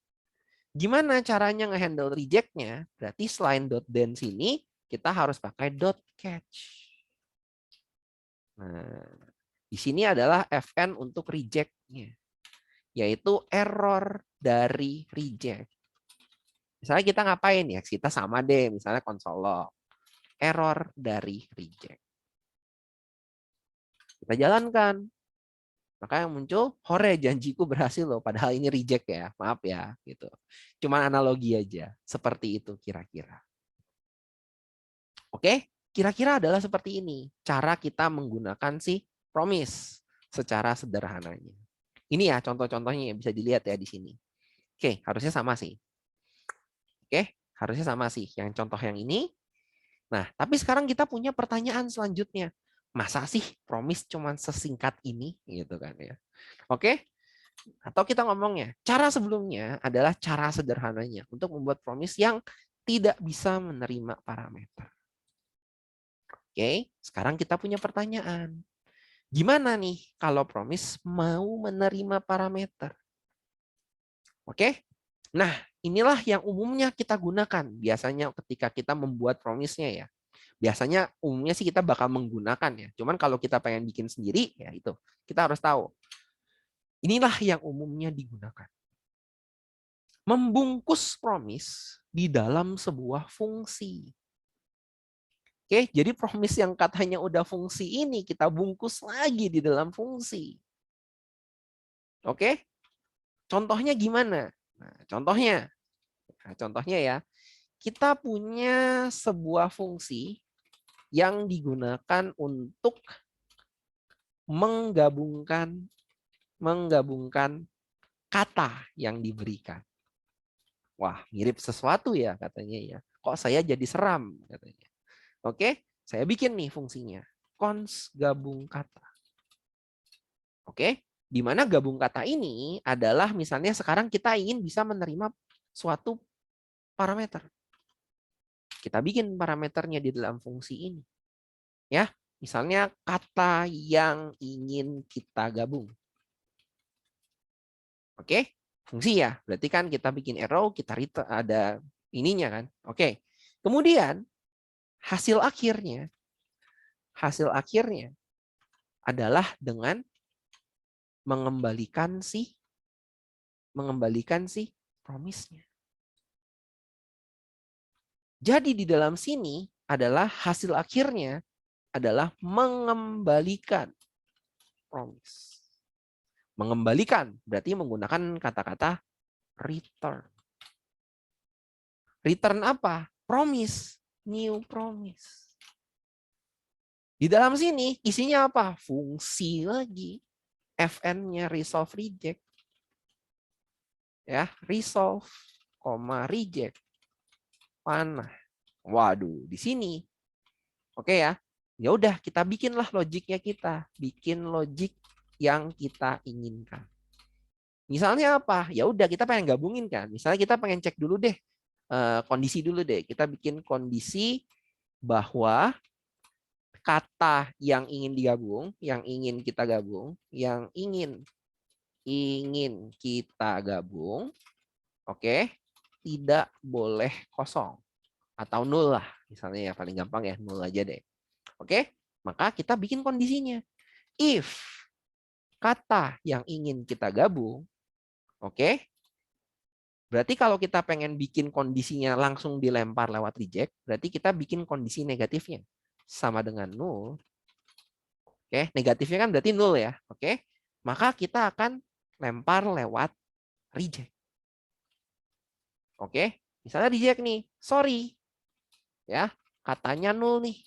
Gimana caranya ngehandle reject-nya? Berarti selain .then sini kita harus pakai .catch. Nah, di sini adalah fn untuk reject-nya, yaitu error dari reject. Misalnya kita ngapain ya? Kita sama deh, misalnya console log. Error dari reject. Kita jalankan. Maka yang muncul, hore janjiku berhasil loh. Padahal ini reject ya. Maaf ya. Gitu. Cuman analogi aja. Seperti itu kira-kira. Oke? Kira-kira adalah seperti ini. Cara kita menggunakan si promise secara sederhananya. Ini ya contoh-contohnya yang bisa dilihat ya di sini. Oke, harusnya sama sih. Oke, harusnya sama sih. Yang contoh yang ini. Nah, tapi sekarang kita punya pertanyaan selanjutnya. Masa sih promise cuman sesingkat ini gitu kan ya. Oke? Atau kita ngomongnya, cara sebelumnya adalah cara sederhananya untuk membuat promise yang tidak bisa menerima parameter. Oke, sekarang kita punya pertanyaan. Gimana nih kalau promise mau menerima parameter? Oke? Nah, inilah yang umumnya kita gunakan biasanya ketika kita membuat promise-nya ya. Biasanya umumnya sih kita bakal menggunakan ya. Cuman kalau kita pengen bikin sendiri ya itu. Kita harus tahu. Inilah yang umumnya digunakan. Membungkus promise di dalam sebuah fungsi. Oke, jadi promise yang katanya udah fungsi ini kita bungkus lagi di dalam fungsi. Oke? Contohnya gimana? Contohnya ya. Kita punya sebuah fungsi yang digunakan untuk menggabungkan kata yang diberikan. Wah, mirip sesuatu ya katanya ya. Kok saya jadi seram katanya. Oke, saya bikin nih fungsinya. Cons gabung kata. Oke, di mana gabung kata ini adalah misalnya sekarang kita ingin bisa menerima suatu parameter. Kita bikin parameternya di dalam fungsi ini. Ya, misalnya kata yang ingin kita gabung. Oke, fungsi ya. Berarti kan kita bikin arrow, kita return ada ininya kan. Oke. Kemudian hasil akhirnya adalah dengan mengembalikan promise-nya. Jadi di dalam sini adalah hasil akhirnya adalah mengembalikan promise. Mengembalikan berarti menggunakan kata-kata return. Return apa? Promise, new promise. Di dalam sini isinya apa? Fungsi lagi. fn-nya resolve reject. Ya, resolve, reject. Panah. Waduh, di sini. Oke ya. Ya udah, kita bikinlah logiknya kita. Bikin logik yang kita inginkan. Misalnya apa? Ya udah, kita pengen gabungin kan. Misalnya kita pengen cek dulu deh kondisi dulu deh. Kita bikin kondisi bahwa kata yang ingin digabung, yang ingin kita gabung, oke, tidak boleh kosong atau nol lah, misalnya ya paling gampang ya nol aja deh. Oke, maka kita bikin kondisinya. If kata yang ingin kita gabung, oke, berarti kalau kita pengen bikin kondisinya langsung dilempar lewat reject, berarti kita bikin kondisi negatifnya sama dengan nol. Oke, negatifnya kan berarti nol ya. Oke, maka kita akan lempar lewat reject. Oke, misalnya reject nih, sorry, ya katanya nol nih.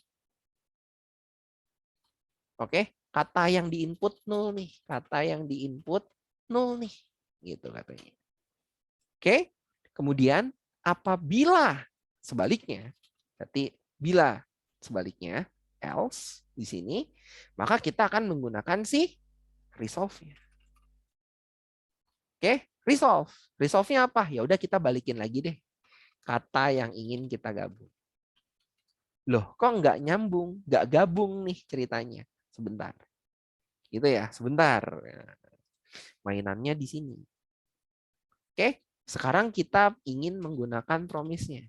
Oke, kata yang diinput nol nih, kata yang diinput nol nih, gitu katanya. Oke, kemudian apabila sebaliknya, berarti bila sebaliknya, else di sini, maka kita akan menggunakan si resolve-nya. Oke, resolve. Resolve-nya apa? Ya udah kita balikin lagi deh kata yang ingin kita gabung. Loh, kok nggak nyambung, nggak gabung nih ceritanya? Sebentar. Gitu ya, sebentar. Mainannya di sini. Oke, sekarang kita ingin menggunakan promise-nya.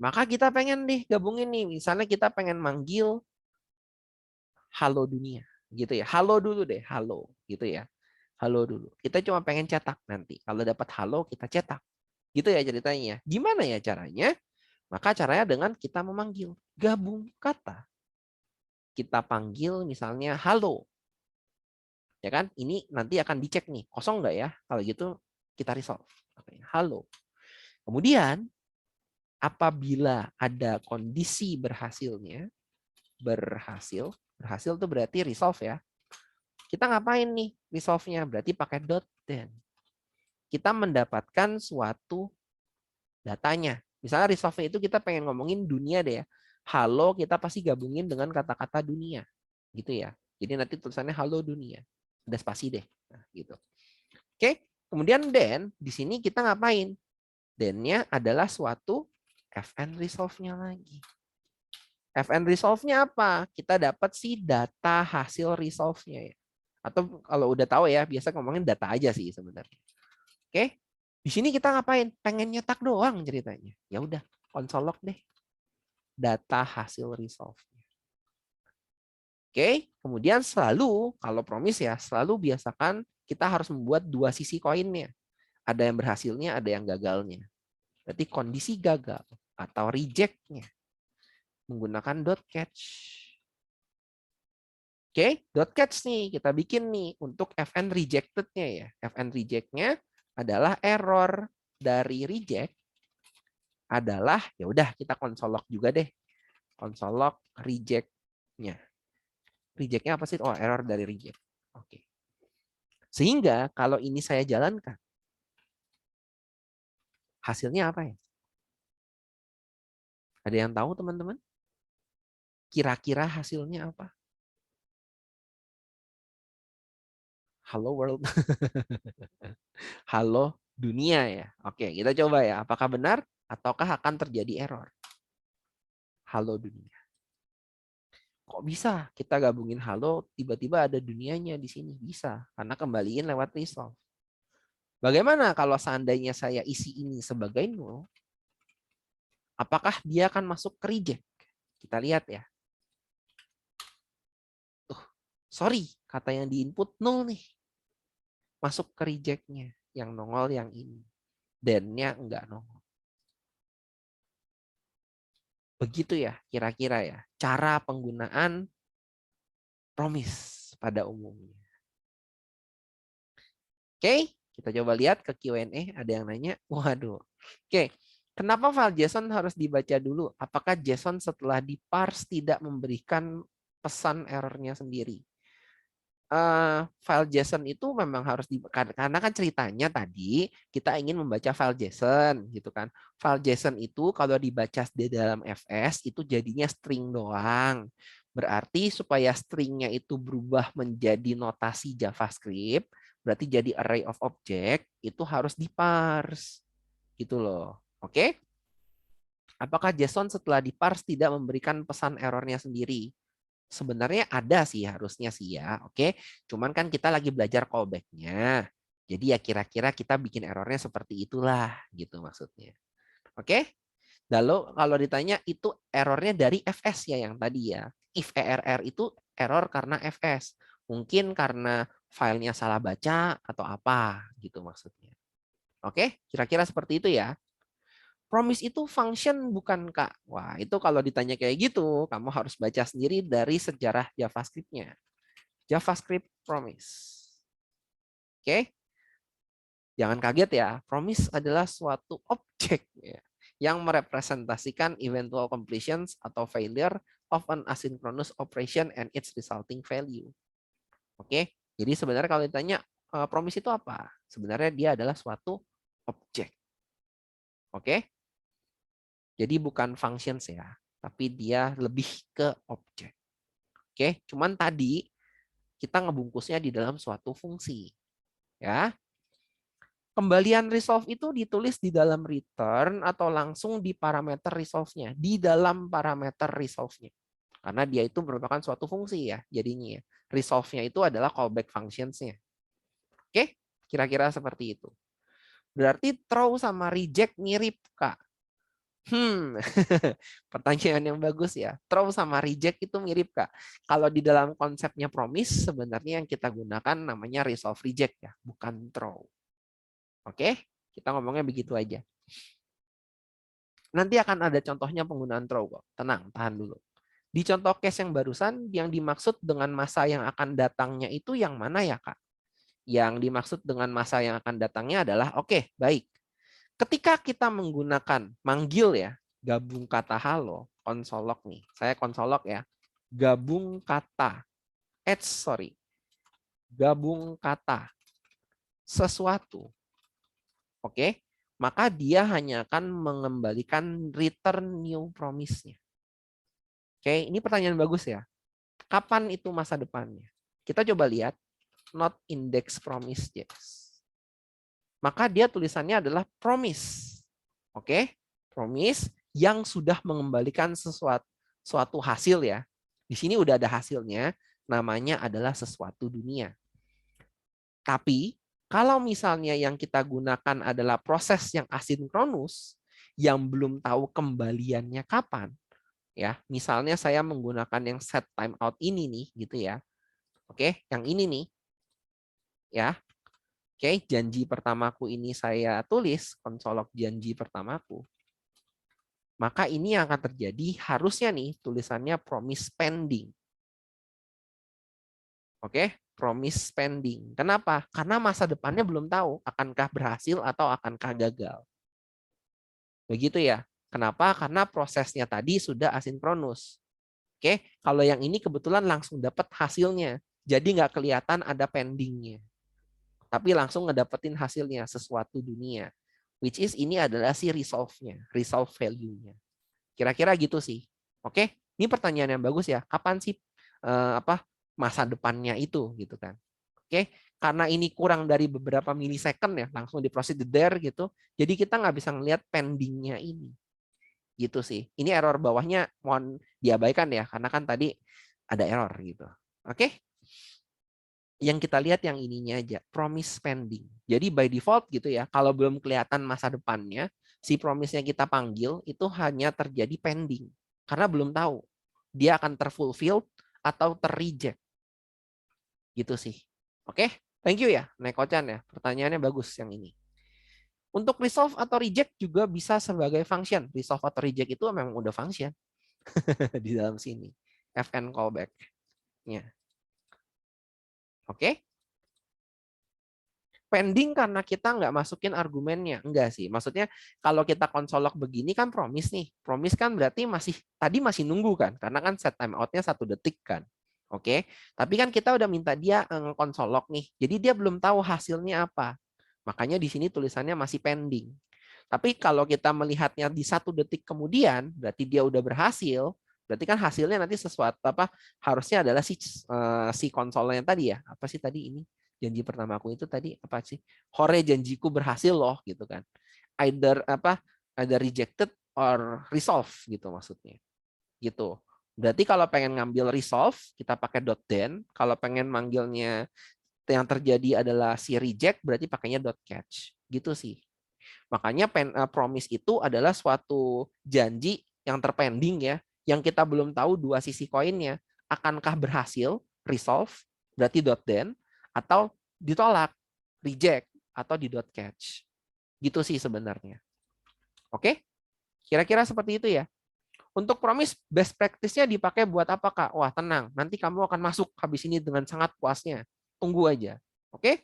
Maka kita pengen nih gabungin nih. Misalnya kita pengen manggil halo dunia. Gitu ya. Halo dulu deh, halo. Gitu ya. Halo dulu. Kita cuma pengen cetak nanti. Kalau dapat halo, kita cetak. Gitu ya ceritanya. Gimana ya caranya? Maka caranya dengan kita memanggil. Gabung kata. Kita panggil misalnya halo. Ya kan? Ini nanti akan dicek nih. Kosong nggak ya? Kalau gitu kita resolve. Halo. Kemudian apabila ada kondisi berhasilnya, berhasil itu berarti resolve ya. Kita ngapain nih resolve-nya? Berarti pakai dot then. Kita mendapatkan suatu datanya. Misalnya resolve itu kita pengen ngomongin dunia deh ya. Halo kita pasti gabungin dengan kata-kata dunia. Gitu ya. Jadi nanti tulisannya halo dunia. Ada spasi deh. Nah, gitu. Oke. Kemudian then di sini kita ngapain? Then-nya adalah suatu fn resolve-nya lagi. Fn resolve-nya apa? Kita dapat si data hasil resolve-nya ya. Atau kalau udah tahu ya, biasa ngomongin data aja sih sebenarnya. Oke. Di sini kita ngapain? Pengen nyetak doang ceritanya. Ya udah, konsol log deh. Data hasil resolve-nya. Oke, kemudian selalu kalau promise ya, selalu biasakan kita harus membuat dua sisi koinnya. Ada yang berhasilnya, ada yang gagalnya. Berarti kondisi gagal atau reject-nya menggunakan dot catch. Oke, dot catch nih kita bikin nih untuk fn rejected-nya ya. Fn reject-nya adalah error dari reject adalah ya udah kita console log juga deh. Console log reject-nya. Reject-nya apa sih? Oh, error dari reject. Oke. Sehingga kalau ini saya jalankan, hasilnya apa ya? Ada yang tahu teman-teman? Kira-kira hasilnya apa? Halo world. Halo dunia ya. Oke, kita coba ya. Apakah benar ataukah akan terjadi error? Halo dunia. Kok bisa kita gabungin halo, tiba-tiba ada dunianya di sini? Bisa, karena kembaliin lewat resolve. Bagaimana kalau seandainya saya isi ini sebagai null? Apakah dia akan masuk ke reject? Kita lihat ya. Sorry, kata yang di input null nih. Masuk ke reject-nya. Yang nongol yang ini. Dan-nya enggak nongol. Begitu ya kira-kira ya. Cara penggunaan promise pada umumnya. Oke, kita coba lihat ke Q&A. Ada yang nanya. Waduh. Oke, kenapa file JSON harus dibaca dulu? Apakah JSON setelah diparse tidak memberikan pesan errornya sendiri? File JSON itu memang harus karena kan ceritanya tadi kita ingin membaca file JSON gitu kan. File JSON itu kalau dibaca di dalam FS itu jadinya string doang. Berarti supaya stringnya itu berubah menjadi notasi JavaScript, berarti jadi array of object, itu harus diparse. Gitu loh. Oke? Apakah JSON setelah diparse tidak memberikan pesan errornya sendiri? Sebenarnya ada sih harusnya sih ya, oke. Cuman kan kita lagi belajar callback-nya. Jadi ya kira-kira kita bikin errornya seperti itulah gitu maksudnya. Oke. Lalu kalau ditanya itu errornya dari FS ya yang tadi ya. If error itu error karena FS. Mungkin karena filenya salah baca atau apa gitu maksudnya. Oke, kira-kira seperti itu ya. Promise itu function bukan Kak? Wah, itu kalau ditanya kayak gitu, kamu harus baca sendiri dari sejarah JavaScript-nya. JavaScript promise. Oke. Jangan kaget ya, promise adalah suatu objek ya, yang merepresentasikan eventual completions atau failure of an asynchronous operation and its resulting value. Oke, jadi sebenarnya kalau ditanya promise itu apa? Sebenarnya dia adalah suatu objek. Oke, jadi bukan functions ya, tapi dia lebih ke objek. Oke, cuman tadi kita ngebungkusnya di dalam suatu fungsi. Ya, kembalian resolve itu ditulis di dalam return atau langsung di parameter resolve-nya, di dalam parameter resolve-nya. Karena dia itu merupakan suatu fungsi ya, jadinya ya. Resolve-nya itu adalah callback functions-nya. Oke, kira-kira seperti itu. Berarti throw sama reject mirip, Kak. Pertanyaan yang bagus ya. Throw sama reject itu mirip, Kak. Kalau di dalam konsepnya promise, sebenarnya yang kita gunakan namanya resolve reject ya, bukan throw. Oke, kita ngomongnya begitu aja. Nanti akan ada contohnya penggunaan throw kok. Tenang, tahan dulu. Di contoh case yang barusan, yang dimaksud dengan masa yang akan datangnya itu yang mana ya, Kak? Yang dimaksud dengan masa yang akan datangnya adalah, oke, baik. Ketika kita menggunakan manggil ya, gabung kata halo, konsolok nih. Saya konsolok ya. Gabung kata. Gabung kata sesuatu. Oke, maka dia hanya akan mengembalikan return new promise-nya. Oke, ini pertanyaan bagus ya. Kapan itu masa depannya? Kita coba lihat not index promise yes. Maka dia tulisannya adalah promise. Oke, promise yang sudah mengembalikan suatu hasil ya. Di sini udah ada hasilnya, namanya adalah sesuatu dunia. Tapi kalau misalnya yang kita gunakan adalah proses yang asinkronus, yang belum tahu kembaliannya kapan, ya, misalnya saya menggunakan yang set timeout ini nih, gitu ya. Oke, yang ini nih, ya. Oke, janji pertamaku ini saya tulis konsolok janji pertamaku. Maka ini yang akan terjadi harusnya nih tulisannya promise pending. Oke, promise pending. Kenapa? Karena masa depannya belum tahu akankah berhasil atau akankah gagal. Begitu ya. Kenapa? Karena prosesnya tadi sudah asinkronus. Oke, kalau yang ini kebetulan langsung dapat hasilnya. Jadi nggak kelihatan ada pendingnya. Tapi langsung ngedapetin hasilnya, sesuatu dunia. Which is ini adalah si resolve-nya, resolve value-nya. Kira-kira gitu sih. Oke, ini pertanyaan yang bagus ya. Kapan sih masa depannya itu gitu kan? Oke, karena ini kurang dari beberapa milisecond ya, langsung diproses there gitu. Jadi kita nggak bisa ngelihat pendingnya ini. Gitu sih. Ini error bawahnya mohon diabaikan ya, karena kan tadi ada error gitu. Oke. Yang kita lihat yang ininya aja, promise pending. Jadi by default gitu ya, kalau belum kelihatan masa depannya, si promise-nya kita panggil itu hanya terjadi pending. Karena belum tahu dia akan terfulfilled atau terreject. Gitu sih. Oke, thank you ya, Neko-chan ya. Pertanyaannya bagus yang ini. Untuk resolve atau reject juga bisa sebagai function. Resolve atau reject itu memang udah function di dalam sini. FN callback-nya. Oke. Pending karena kita nggak masukin argumennya. Enggak sih. Maksudnya kalau kita konsolok begini kan promise nih. Promise kan berarti tadi masih nunggu kan. Karena kan set timeout-nya 1 detik kan. Oke. Tapi kan kita udah minta dia konsolok nih. Jadi dia belum tahu hasilnya apa. Makanya di sini tulisannya masih pending. Tapi kalau kita melihatnya di 1 detik kemudian, berarti dia udah berhasil. Berarti kan hasilnya nanti sesuatu harusnya adalah si konsolnya tadi ya. Apa sih tadi ini? Janji pertamaku itu tadi apa sih? Hore janjiku berhasil loh gitu kan. Either rejected or resolve gitu maksudnya. Gitu. Berarti kalau pengen ngambil resolve kita pakai .then, kalau pengen manggilnya yang terjadi adalah si reject berarti pakainya .catch. Gitu sih. Makanya promise itu adalah suatu janji yang terpending ya, yang kita belum tahu dua sisi koinnya. Akankah berhasil, resolve, berarti .then, atau ditolak, reject, atau di .catch. Gitu sih sebenarnya. Oke? Kira-kira seperti itu ya. Untuk promise, best practice-nya dipakai buat apa, Kak? Wah, tenang. Nanti kamu akan masuk habis ini dengan sangat puasnya. Tunggu aja. Oke?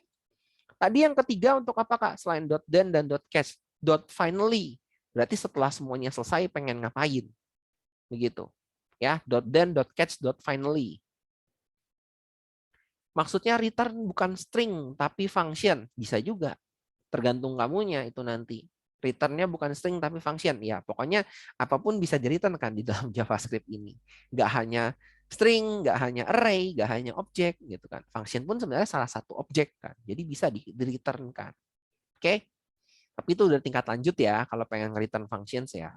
Tadi yang ketiga untuk apa, Kak? Selain .then dan .catch, .finally. Berarti setelah semuanya selesai pengen ngapain? Begitu. Ya, .then, .catch, .finally. Maksudnya return bukan string tapi function. Bisa juga. Tergantung kamunya itu nanti. Return-nya bukan string tapi function. Ya, pokoknya apapun bisa di-return kan di dalam JavaScript ini. Nggak hanya string, nggak hanya array, nggak hanya objek gitu kan. Function pun sebenarnya salah satu objek kan. Jadi bisa di-return kan. Oke? Tapi itu udah tingkat lanjut ya kalau pengen return functions ya.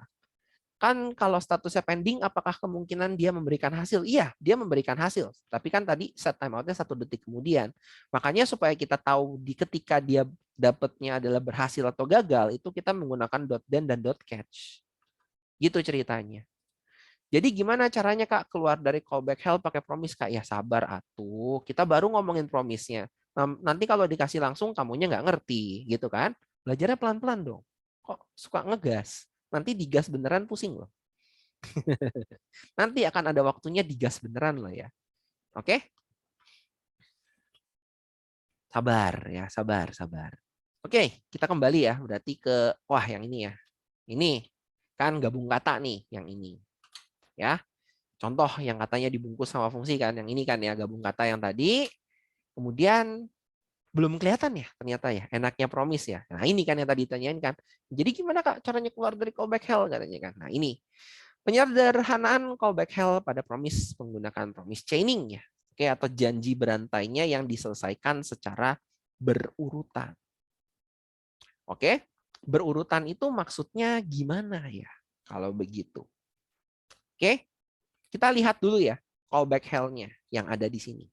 Kan kalau statusnya pending, apakah kemungkinan dia memberikan hasil? Iya, dia memberikan hasil. Tapi kan tadi set timeout-nya 1 detik kemudian. Makanya supaya kita tahu di ketika dia dapatnya adalah berhasil atau gagal, itu kita menggunakan .then dan .catch. Gitu ceritanya. Jadi gimana caranya, Kak, keluar dari callback help pakai promise, Kak? Ya sabar atuh. Kita baru ngomongin promise-nya. Nanti kalau dikasih langsung, kamunya nggak ngerti. Gitu kan? Belajarnya pelan-pelan dong. Kok suka ngegas? Nanti digas beneran pusing loh. Nanti akan ada waktunya digas beneran loh ya. Oke? Sabar ya, sabar, sabar. Oke, kita kembali ya berarti ke wah yang ini ya. Ini kan gabung kata nih yang ini. Ya. Contoh yang katanya dibungkus sama fungsi kan, yang ini kan ya gabung kata yang tadi. Kemudian belum kelihatan ya ternyata ya enaknya promise ya. Nah, ini kan yang tadi ditanyain kan. Jadi gimana Kak caranya keluar dari callback hell katanya kan. Nah, ini penyederhanaan callback hell pada promise menggunakan promise chaining ya. Oke, atau janji berantainya yang diselesaikan secara berurutan. Oke, berurutan itu maksudnya gimana ya kalau begitu? Oke, kita lihat dulu ya callback hell-nya yang ada di sini.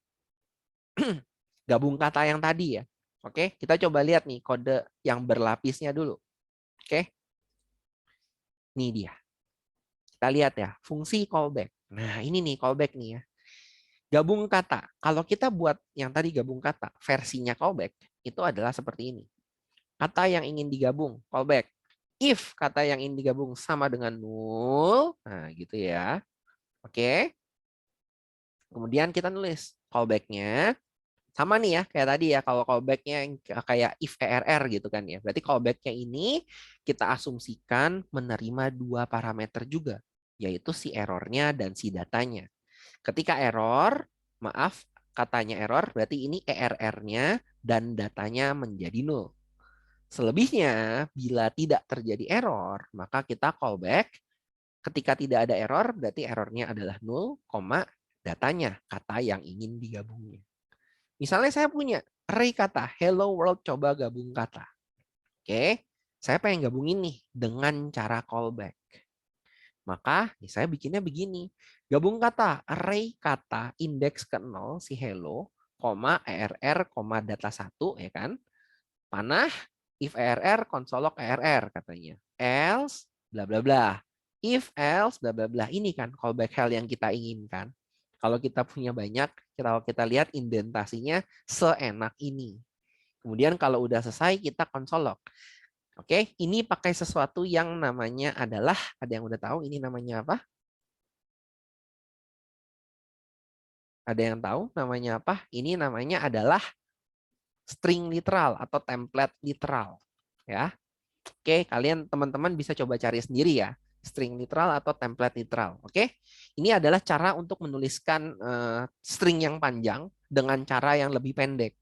Gabung kata yang tadi ya. Oke, kita coba lihat nih kode yang berlapisnya dulu. Oke, ini dia. Kita lihat ya, fungsi callback. Nah, ini nih callback nih ya. Gabung kata. Kalau kita buat yang tadi gabung kata, versinya callback, itu adalah seperti ini. Kata yang ingin digabung, callback. If kata yang ingin digabung sama dengan null, nah gitu ya. Oke. Kemudian kita nulis callback-nya. Sama nih ya, kayak tadi ya, kalau callback-nya kayak if err gitu kan ya. Berarti callback-nya ini kita asumsikan menerima 2 parameter juga, yaitu si error-nya dan si datanya. Ketika error, maaf, katanya error, berarti ini ERR-nya dan datanya menjadi nol. Selebihnya, bila tidak terjadi error, maka kita callback. Ketika tidak ada error, berarti errornya adalah nol, datanya, kata yang ingin digabungnya. Misalnya saya punya array kata, hello world, coba gabung kata. Oke, saya pengen gabungin nih dengan cara callback. Maka saya bikinnya begini. Gabung kata, array kata, indeks ke-0, si hello, ERR, data 1, ya kan? Panah, if ERR, konsolok ERR, katanya. Else, bla bla bla. If else, bla bla bla. Ini kan callback hell yang kita inginkan. Kalau kita punya banyak, kalau kita lihat indentasinya seenak ini. Kemudian kalau udah selesai, kita konsolok. Oke, ini pakai sesuatu yang namanya adalah, ada yang udah tahu ini namanya apa? Ada yang tahu namanya apa? Ini namanya adalah string literal atau template literal. Ya. Oke, kalian teman-teman bisa coba cari sendiri ya. String literal atau template literal. Oke, ini adalah cara untuk menuliskan string yang panjang dengan cara yang lebih pendek.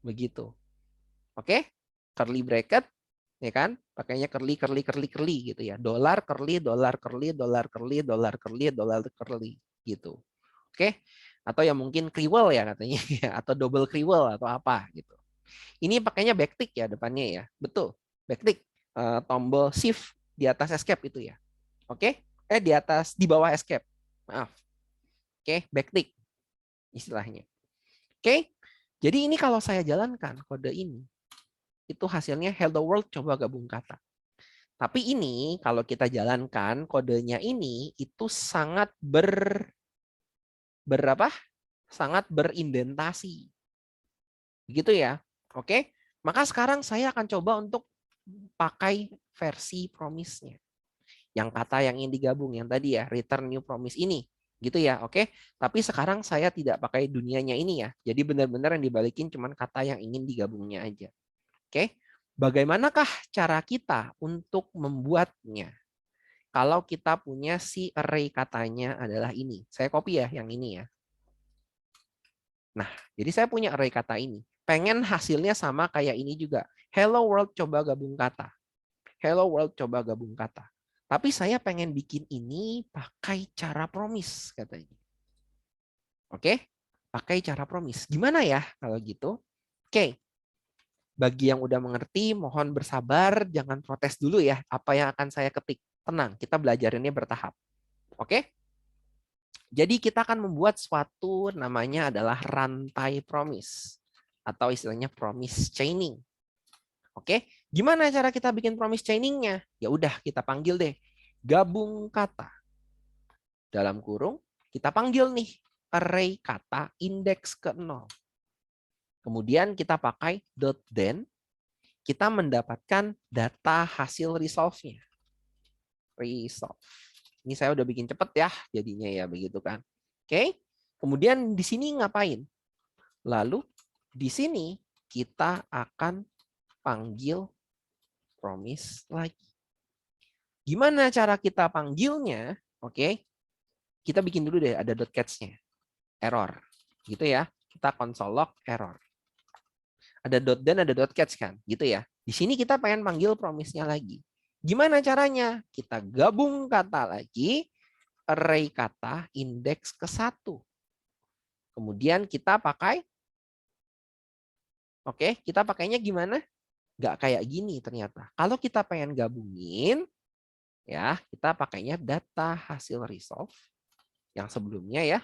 Begitu. Oke, curly bracket, ya kan? Pakainya curly, curly, curly, curly gitu ya. Dollar, curly, dollar, curly, dollar, curly, dollar, curly, dollar, curly gitu. Oke, atau yang mungkin kriwel ya katanya, atau double kriwel atau apa gitu. Ini pakainya backtick ya depannya ya. Betul, backtick. Tombol shift di atas escape itu ya. Oke? Di bawah escape. Maaf. Oke, backtick istilahnya. Oke? Jadi ini kalau saya jalankan kode ini, itu hasilnya hello world coba gabung kata. Tapi ini kalau kita jalankan kodenya ini itu sangat berapa? Sangat berindentasi. Begitu ya. Oke? Maka sekarang saya akan coba untuk pakai versi promise-nya. Yang kata yang ingin digabung yang tadi ya, return new promise ini. Gitu ya, oke. Tapi sekarang saya tidak pakai dunianya ini ya. Jadi benar-benar yang dibalikin cuma kata yang ingin digabungnya aja. Oke, bagaimanakah cara kita untuk membuatnya? Kalau kita punya si array katanya adalah ini. Saya copy ya yang ini ya. Nah, jadi saya punya array kata ini. Pengen hasilnya sama kayak ini juga. Hello world coba gabung kata. Hello world coba gabung kata. Tapi saya pengen bikin ini pakai cara promise katanya. Oke? Pakai cara promise. Gimana ya kalau gitu? Oke. Bagi yang udah mengerti, mohon bersabar, jangan protes dulu ya apa yang akan saya ketik. Tenang, kita belajarinnya bertahap. Oke? Jadi kita akan membuat suatu namanya adalah rantai promise atau istilahnya promise chaining. Oke, gimana cara kita bikin promise chainingnya? Ya udah kita panggil deh gabung kata dalam kurung kita panggil nih array kata indeks ke 0. Kemudian kita pakai .then kita mendapatkan data hasil resolve-nya. Resolve. Ini saya udah bikin cepet ya jadinya ya begitu kan. Oke. Kemudian di sini ngapain? Lalu di sini kita akan panggil promise lagi. Gimana cara kita panggilnya? Oke. Kita bikin dulu deh ada .catch-nya. Error. Gitu ya. Kita console log error. Ada .then ada .catch kan? Gitu ya. Di sini kita pengen panggil promise-nya lagi. Gimana caranya? Kita gabung kata lagi, array kata indeks ke 1. Kemudian kita pakai, oke, kita pakainya gimana? Nggak kayak gini ternyata. Kalau kita pengen gabungin, ya kita pakainya data hasil resolve yang sebelumnya ya,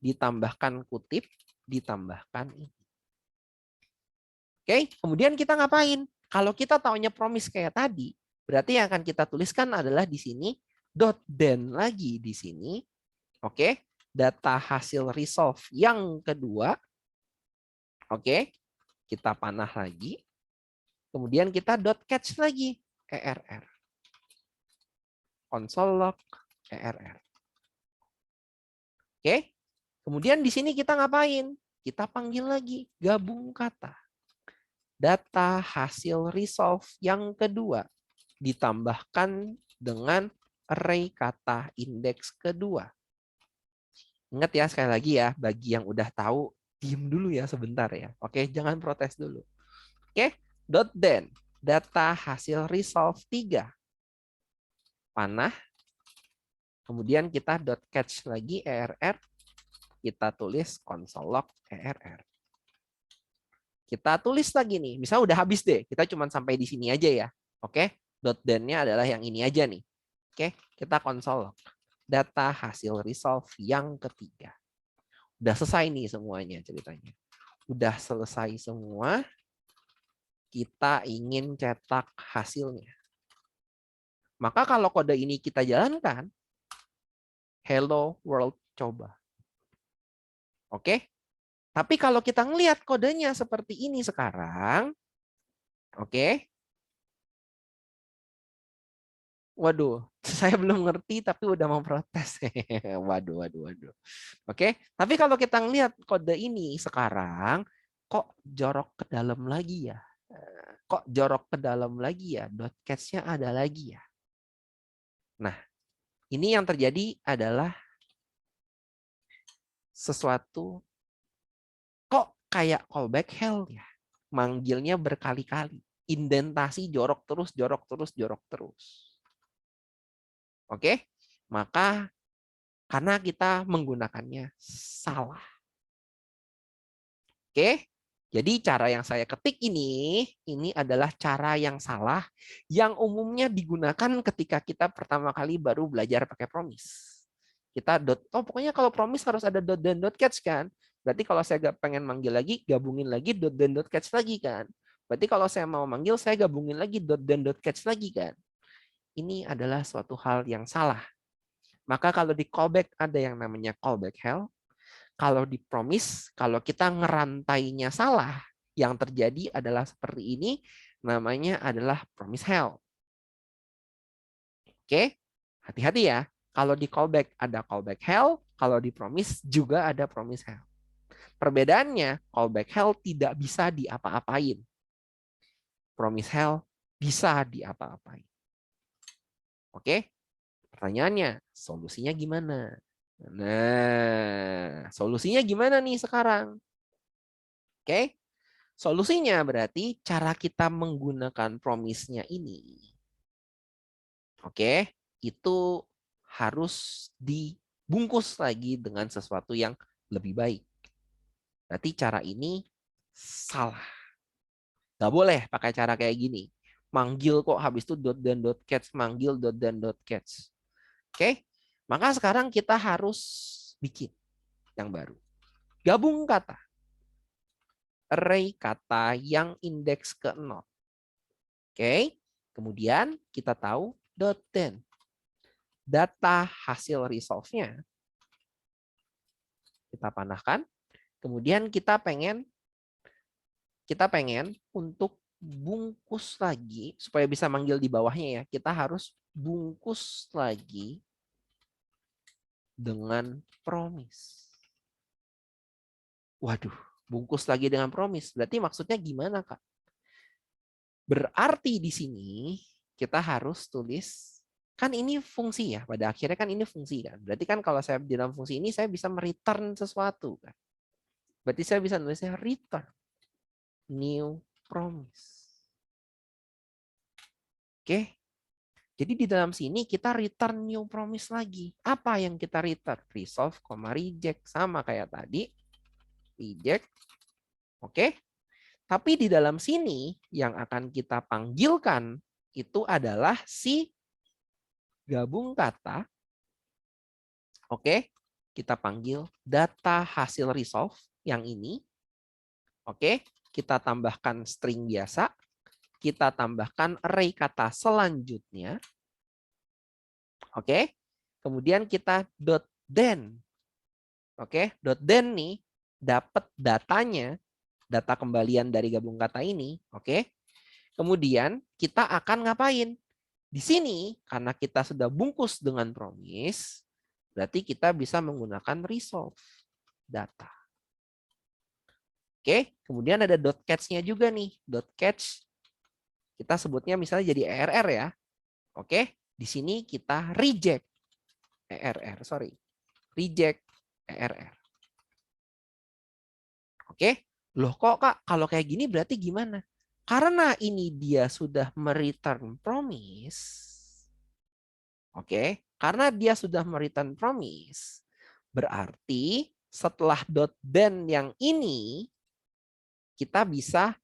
ditambahkan kutip, ditambahkan ini. Oke, kemudian kita ngapain? Kalau kita taunya promise kayak tadi, berarti yang akan kita tuliskan adalah di sini .then lagi di sini. Oke, data hasil resolve yang kedua. Oke, kita panah lagi. Kemudian kita .catch lagi err. Console log err. Oke. Kemudian di sini kita ngapain? Kita panggil lagi gabung kata. Data hasil resolve yang kedua ditambahkan dengan array kata indeks kedua. Ingat ya sekali lagi ya, bagi yang udah tahu, diem dulu ya sebentar ya. Oke, jangan protes dulu. Oke, .then data hasil resolve 3. Panah. Kemudian kita .catch lagi err. Kita tulis console log err. Kita tulis lagi nih. Misal udah habis deh. Kita cuma sampai di sini aja ya. Oke. .then-nya adalah yang ini aja nih. Oke. Kita console log. Data hasil resolve yang ketiga. Udah selesai nih semuanya ceritanya. Udah selesai semua. Kita ingin cetak hasilnya. Maka kalau kode ini kita jalankan. Hello world coba. Oke. Tapi kalau kita ngelihat kodenya seperti ini sekarang, oke. Waduh, saya belum ngerti tapi udah mau protes. Waduh. Oke, tapi kalau kita ngelihat kode ini sekarang, kok jorok ke dalam lagi ya? Kok jorok ke dalam lagi ya? .catch-nya ada lagi ya? Nah, ini yang terjadi adalah sesuatu kok kayak callback hell ya. Manggilnya berkali-kali. Indentasi jorok terus. Oke, maka karena kita menggunakannya salah. Oke, jadi cara yang saya ketik ini adalah cara yang salah yang umumnya digunakan ketika kita pertama kali baru belajar pakai promise. Kita pokoknya kalau promise harus ada .then .catch kan. Berarti kalau saya pengen manggil lagi, gabungin lagi .then .catch lagi kan. Berarti kalau saya mau manggil, saya gabungin lagi .then .catch lagi kan. Ini adalah suatu hal yang salah. Maka kalau di callback ada yang namanya callback hell. Kalau di promise, kalau kita ngerantainya salah, yang terjadi adalah seperti ini, namanya adalah promise hell. Oke, hati-hati ya. Kalau di callback ada callback hell, kalau di promise juga ada promise hell. Perbedaannya, callback hell tidak bisa diapa-apain. promise hell bisa diapa-apain. Oke? Pertanyaannya, solusinya gimana? Nah, solusinya gimana nih sekarang? Oke? Solusinya berarti cara kita menggunakan promise-nya ini. Oke, itu harus dibungkus lagi dengan sesuatu yang lebih baik. Berarti cara ini salah. Nggak boleh pakai cara kayak gini. Manggil kok habis itu dot dan dot catch, manggil dot dan dot catch. Oke, maka sekarang kita harus bikin yang baru. Gabung kata. Array kata yang indeks ke-0. Oke, kemudian kita tahu dot then. Data hasil resolve-nya kita panahkan. Kemudian kita pengen untuk bungkus lagi supaya bisa manggil di bawahnya ya. Kita harus bungkus lagi dengan promise. Waduh, bungkus lagi dengan promise. Berarti maksudnya gimana, Kak? Berarti di sini kita harus tulis, kan ini fungsi ya. Pada akhirnya kan ini fungsi kan. Berarti kan kalau saya di dalam fungsi ini saya bisa mereturn sesuatu kan. Berarti saya bisa nulisnya return new promise. Oke. Jadi di dalam sini kita return new promise lagi. Apa yang kita return? Resolve, reject. Sama kayak tadi. Reject. Oke. Tapi di dalam sini yang akan kita panggilkan itu adalah si gabung kata. Oke. Kita panggil data hasil resolve yang ini. Oke. Kita tambahkan string biasa. Kita tambahkan array kata selanjutnya. Oke. Kemudian kita dot then. Oke, dot then nih dapat datanya, data kembalian dari gabung kata ini. Oke. Kemudian kita akan ngapain? Di sini karena kita sudah bungkus dengan promise, berarti kita bisa menggunakan resolve data. Oke, kemudian ada dot catch-nya juga nih. Dot catch kita sebutnya misalnya jadi ERR ya. Oke, di sini kita reject reject ERR. Oke, loh kok Kak kalau kayak gini berarti gimana? Karena ini dia sudah mereturn promise. Oke, karena dia sudah mereturn promise, berarti setelah dot then yang ini kita bisa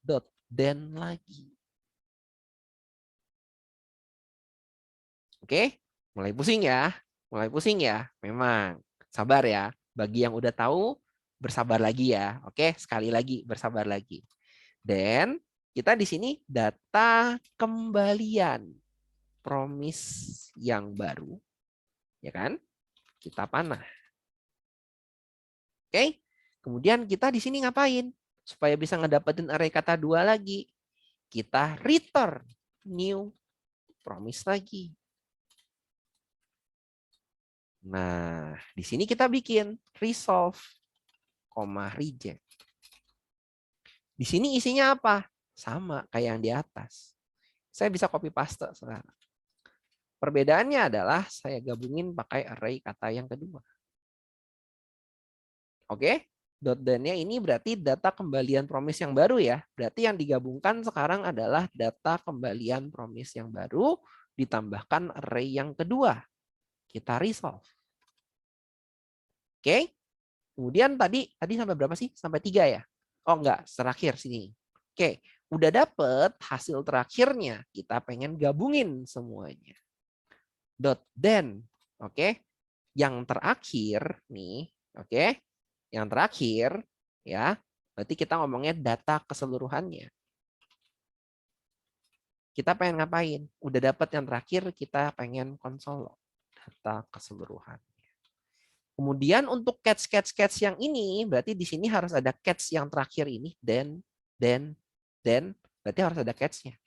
dot then lagi. Oke, mulai pusing ya. Mulai pusing ya. Memang sabar ya. Bagi yang udah tahu bersabar lagi ya. Oke, sekali lagi bersabar lagi. Dan kita di sini data kembalian promise yang baru, ya kan? Kita panah. Oke. Kemudian kita di sini ngapain? Supaya bisa ngedapetin array kata 2 lagi. Kita return new promise lagi. Nah, di sini kita bikin resolve, reject. Di sini isinya apa? Sama kayak yang di atas. Saya bisa copy paste sekarang. Perbedaannya adalah saya gabungin pakai array kata yang kedua. Oke, dot then-nya ini berarti data kembalian promise yang baru ya. Berarti yang digabungkan sekarang adalah data kembalian promise yang baru ditambahkan array yang kedua. Kita resolve. Oke. Kemudian tadi sampai berapa sih? Sampai 3 ya? Oh enggak, terakhir sini. Oke, udah dapet hasil terakhirnya. Kita pengen gabungin semuanya. Dot then. Oke. Yang terakhir nih, oke. Yang terakhir ya, berarti kita ngomongnya data keseluruhannya. Kita pengen ngapain? Udah dapat yang terakhir, kita pengen konsol data keseluruhan. Kemudian untuk catch yang ini, berarti di sini harus ada catch yang terakhir ini, then, berarti harus ada catch-nya.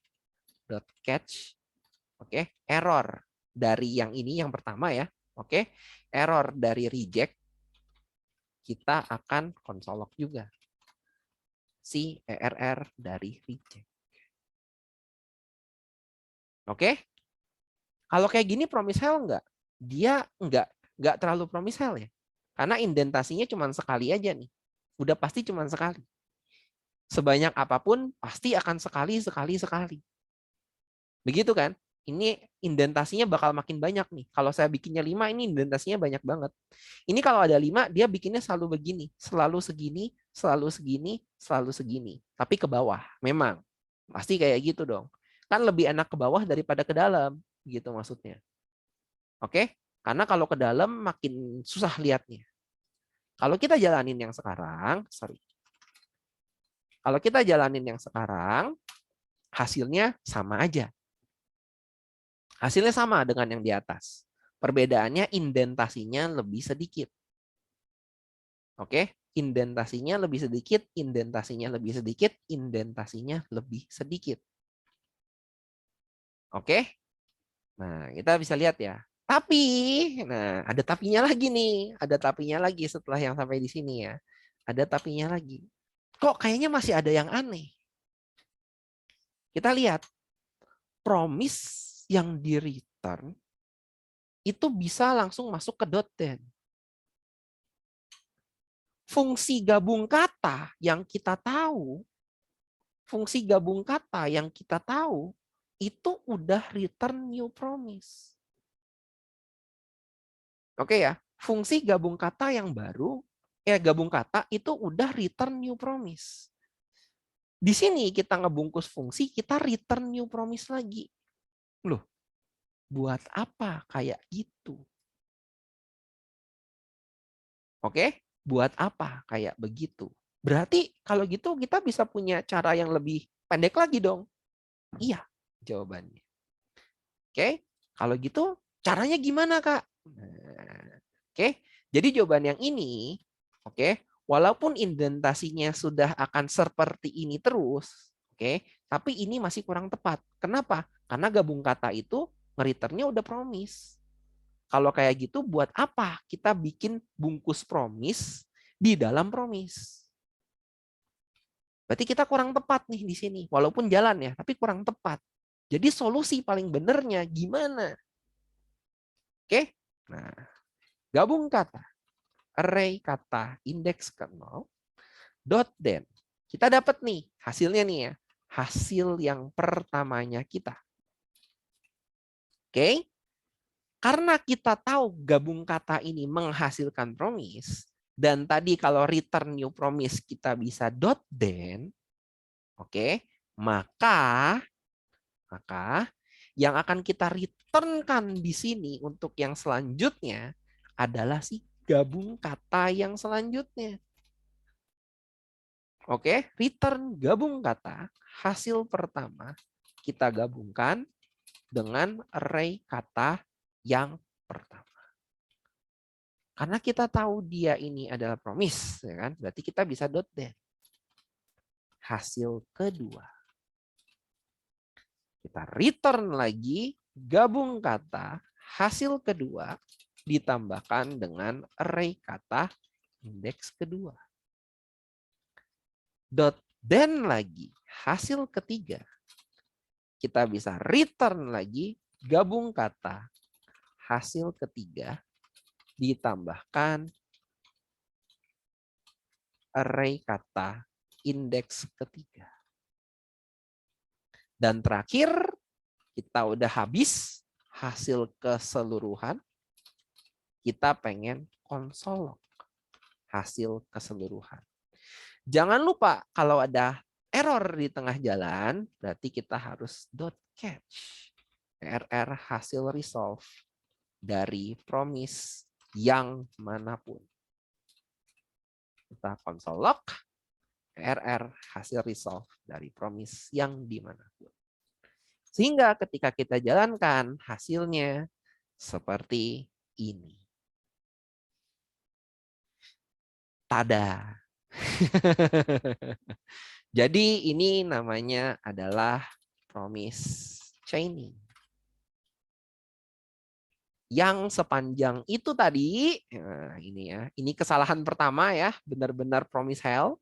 Dot catch, oke, error dari yang ini yang pertama ya, oke, error dari reject, kita akan konsolok juga. si ERR dari reject. Oke? Kalau kayak gini promisel enggak? Dia enggak terlalu promisel ya. Karena indentasinya cuma sekali aja nih. Udah pasti cuma sekali. Sebanyak apapun pasti akan sekali. Begitu kan? Ini indentasinya bakal makin banyak nih. Kalau saya bikinnya 5, ini indentasinya banyak banget. Ini kalau ada 5, dia bikinnya selalu begini. Selalu segini, selalu segini, selalu segini. Tapi ke bawah, memang. Pasti kayak gitu dong. Kan lebih enak ke bawah daripada ke dalam. Gitu maksudnya. Oke? Karena kalau ke dalam makin susah lihatnya. Kalau kita jalanin yang sekarang, Kalau kita jalanin yang sekarang, hasilnya sama aja. Hasilnya sama dengan yang di atas. Perbedaannya indentasinya lebih sedikit. Oke, indentasinya lebih sedikit, indentasinya lebih sedikit, indentasinya lebih sedikit. Oke. Nah, kita bisa lihat ya. Tapi, nah ada tapinya lagi nih. Ada tapinya lagi setelah yang sampai di sini ya. Ada tapinya lagi. Kok kayaknya masih ada yang aneh. Kita lihat. Promise yang di return itu bisa langsung masuk ke .den. Fungsi gabung kata yang kita tahu, itu udah return new promise. Oke ya, fungsi gabung kata yang baru, gabung kata itu udah return new promise. Di sini kita ngebungkus fungsi, kita return new promise lagi. Loh, buat apa kayak gitu? Oke, buat apa kayak begitu? Berarti kalau gitu kita bisa punya cara yang lebih pendek lagi dong. Iya, jawabannya. Oke, kalau gitu caranya gimana, Kak? Nah, oke, jadi jawaban yang ini, oke, walaupun indentasinya sudah akan seperti ini terus, oke, tapi ini masih kurang tepat. Kenapa? Karena gabung kata itu nge-returnnya udah promise. Kalau kayak gitu, buat apa kita bikin bungkus promise di dalam promise? Berarti kita kurang tepat nih di sini. Walaupun jalan ya, tapi kurang tepat. Jadi solusi paling benernya gimana? Oke, nah gabung kata, array kata, indeks ke 0, dot then. Kita dapat nih hasilnya nih ya. Hasil yang pertamanya kita. Oke, karena kita tahu gabung kata ini menghasilkan promise, dan tadi kalau return new promise kita bisa dot then, oke, maka yang akan kita returnkan di sini untuk yang selanjutnya adalah si gabung kata yang selanjutnya. Oke, return gabung kata, hasil pertama kita gabungkan dengan array kata yang pertama. Karena kita tahu dia ini adalah promise, ya kan? Berarti kita bisa dot then. Hasil kedua. Kita return lagi, gabung kata, hasil kedua ditambahkan dengan array kata indeks kedua. Dot then lagi, hasil ketiga. Kita bisa return lagi, gabung kata, hasil ketiga ditambahkan array kata indeks ketiga. Dan terakhir, kita udah habis hasil keseluruhan. Kita pengen konsol hasil keseluruhan. Jangan lupa kalau ada error di tengah jalan, berarti kita harus .catch. ERR hasil resolve dari promise yang manapun. Kita konsol log ERR hasil resolve dari promise yang dimanapun. Sehingga ketika kita jalankan hasilnya seperti ini. Tada. Jadi ini namanya adalah promise chaining. Yang sepanjang itu tadi, nah ini ya, ini kesalahan pertama ya, benar-benar promise hell.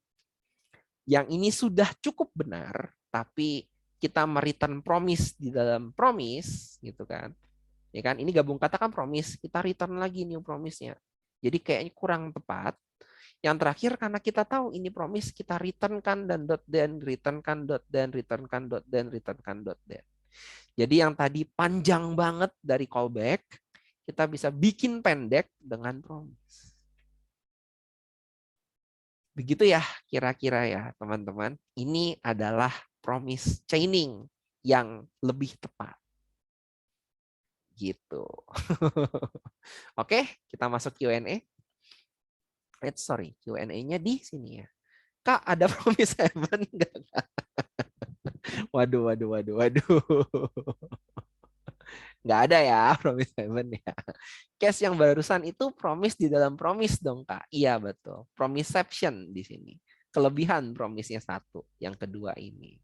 Yang ini sudah cukup benar, tapi kita mereturn promise di dalam promise, gitu kan? Ya kan? Ini gabung kata kan promise, kita return lagi new promise-nya. Jadi kayaknya kurang tepat. Yang terakhir karena kita tahu ini promise, kita return kan dan dot then, return kan dot then, return kan dot then, return kan dot then. Jadi yang tadi panjang banget dari callback, kita bisa bikin pendek dengan promise. Begitu ya kira-kira ya teman-teman. Ini adalah promise chaining yang lebih tepat. Gitu. Oke, kita masuk Q&A. Sorry, Q&A-nya di sini ya. Kak, ada promise heaven nggak? Waduh, waduh, waduh, waduh. Nggak ada ya promise heaven ya. Case yang barusan itu promise di dalam promise dong, Kak. Iya, betul. Promiseception di sini. Kelebihan promise-nya satu. Yang kedua ini.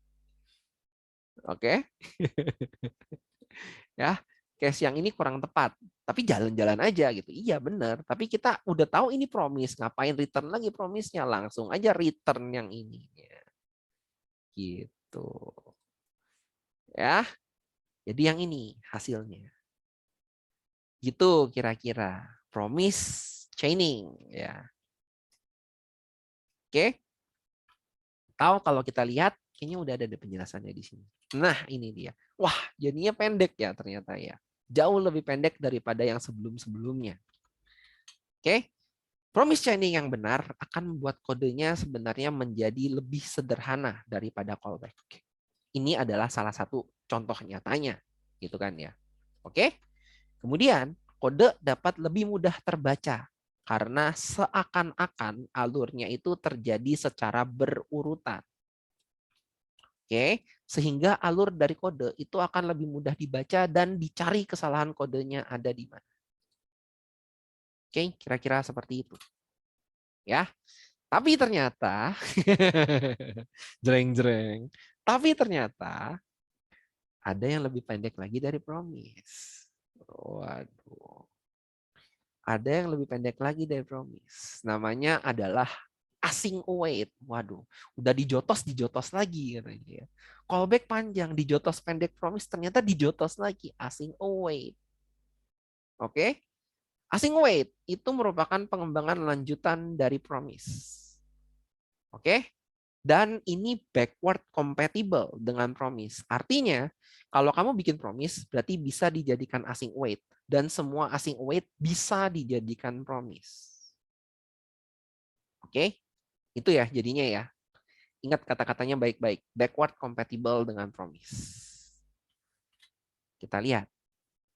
Oke. Ya, case yang ini kurang tepat. Tapi jalan-jalan aja gitu. Iya, benar. Tapi kita udah tahu ini promise. Ngapain return lagi promise-nya? Langsung aja return yang ini. Gitu. Ya. Jadi yang ini hasilnya. Gitu kira-kira. Promise chaining ya. Oke. Tahu kalau kita lihat kayaknya udah ada penjelasannya di sini. Nah, ini dia. Wah, jadinya pendek ya ternyata ya. Jauh lebih pendek daripada yang sebelum-sebelumnya. Oke. Promise chaining yang benar akan membuat kodenya sebenarnya menjadi lebih sederhana daripada callback. Ini adalah salah satu contoh nyatanya, gitu kan ya. Oke. Kemudian kode dapat lebih mudah terbaca karena seakan-akan alurnya itu terjadi secara berurutan. Oke, sehingga alur dari kode itu akan lebih mudah dibaca dan dicari kesalahan kodenya ada di mana. Oke, kira-kira seperti itu. Ya. Tapi ternyata jreng-jreng. Tapi ternyata ada yang lebih pendek lagi dari promise. Waduh. Ada yang lebih pendek lagi dari promise. Namanya adalah async await. Waduh, udah dijotos lagi katanya. Callback panjang, dijotos pendek promise, ternyata dijotos lagi async await. Oke? Async await itu merupakan pengembangan lanjutan dari promise. Oke? Dan ini backward compatible dengan promise. Artinya, kalau kamu bikin promise, berarti bisa dijadikan async await. Dan semua async await bisa dijadikan promise. Oke? Itu ya jadinya ya. Ingat kata-katanya baik-baik. Backward compatible dengan promise. Kita lihat.